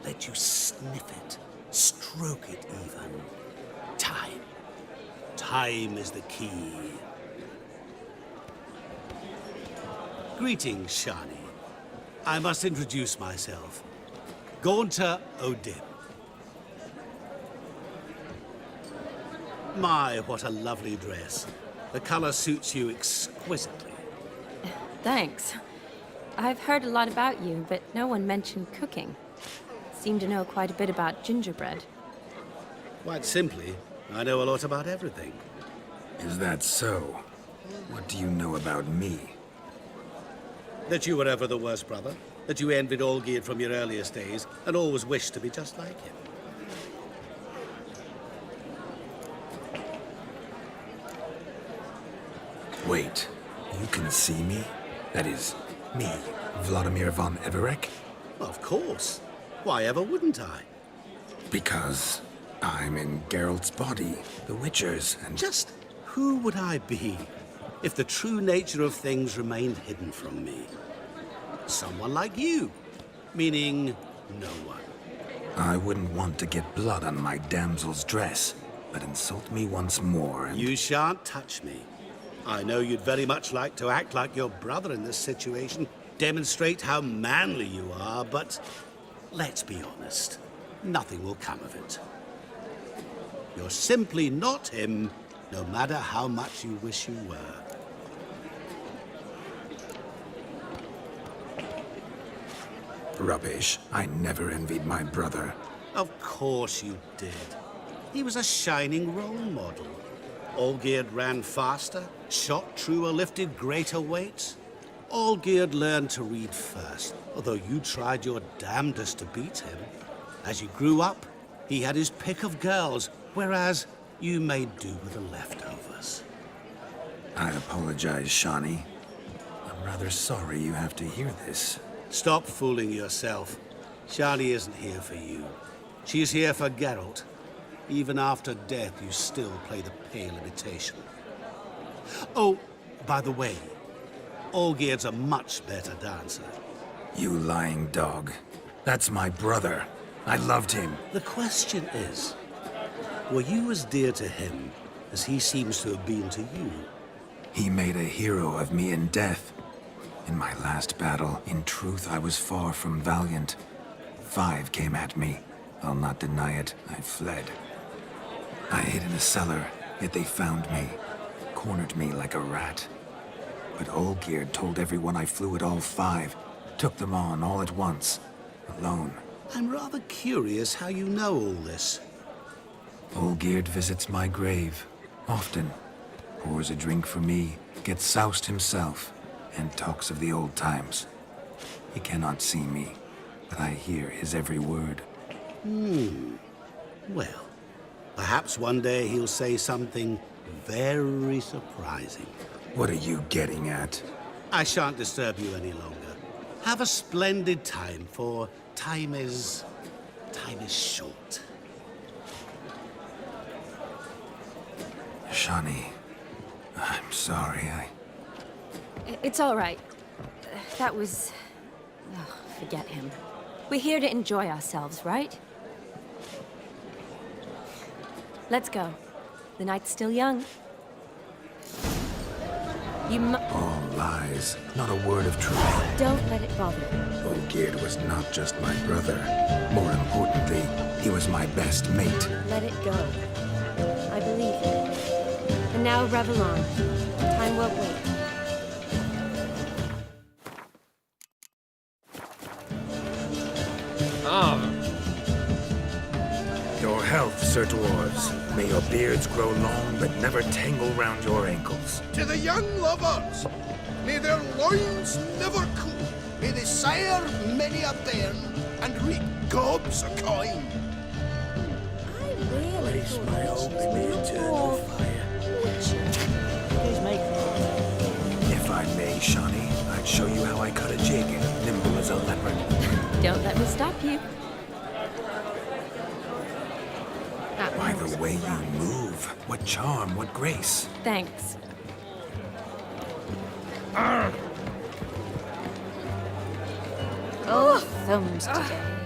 Let you sniff it, stroke it even. Time. Time is the key. Greetings, Shani. I must introduce myself. Gaunter O'Dim. My, what a lovely dress. The color suits you exquisitely. Thanks. I've heard a lot about you, but no one mentioned cooking. Seem to know quite a bit about gingerbread. Quite simply, I know a lot about everything. Is that so? What do you know about me? That you were ever the worst brother. That you envied Olgierd from your earliest days and always wished to be just like him. Wait, you can see me? That is, me, Vladimir von Everec? Of course. Why ever wouldn't I? Because I'm in Geralt's body, the Witcher's, and... Just who would I be if the true nature of things remained hidden from me? Someone like you, meaning no one. I wouldn't want to get blood on my damsel's dress, but insult me once more and... You shan't touch me. I know you'd very much like to act like your brother in this situation, demonstrate how manly you are, but let's be honest, nothing will come of it. You're simply not him, no matter how much you wish you were. Rubbish. I never envied my brother. Of course you did. He was a shining role model. Olgierd ran faster, shot truer, lifted greater weights. Olgierd learned to read first, although you tried your damnedest to beat him. As you grew up, he had his pick of girls, whereas you made do with the leftovers. I apologize, Shani. I'm rather sorry you have to hear this. Stop fooling yourself. Shani isn't here for you. She's here for Geralt. Even after death, you still play the pale imitation. Oh, by the way, Olgierd's a much better dancer. You lying dog. That's my brother. I loved him. The question is, were you as dear to him as he seems to have been to you? He made a hero of me in death. In my last battle, in truth, I was far from valiant. 5 came at me. I'll not deny it, I fled. I hid in a cellar, yet they found me, cornered me like a rat. But Olgierd told everyone I flew at all 5, took them on all at once, alone. I'm rather curious how you know all this. Olgierd visits my grave, often. Pours a drink for me, gets soused himself, and talks of the old times. He cannot see me, but I hear his every word. Well, perhaps one day he'll say something very surprising. What are you getting at? I shan't disturb you any longer. Have a splendid time, for time is short. Shani, I'm sorry, It's all right. That was... Oh, forget him. We're here to enjoy ourselves, right? Let's go. The night's still young. All lies, not a word of truth. Don't let it bother you. Olgierd was not just my brother. More importantly, he was my best mate. Let it go. I believe you. And now revel on. Time won't wait. Your health, Sir Dwarves. May your beards grow long, but never tangle round your ankles. To the young lovers, may their loins never cool. May they sire many a bairn, and reap gobs of coin. I really thought my hope in the eternal fire. Excuse me. If I may, Shawnee, I'd show you how I cut a jig, nimble as a leopard. Don't let me stop you. By the way you move, what charm, what grace. Thanks. Oh, Thumbs today.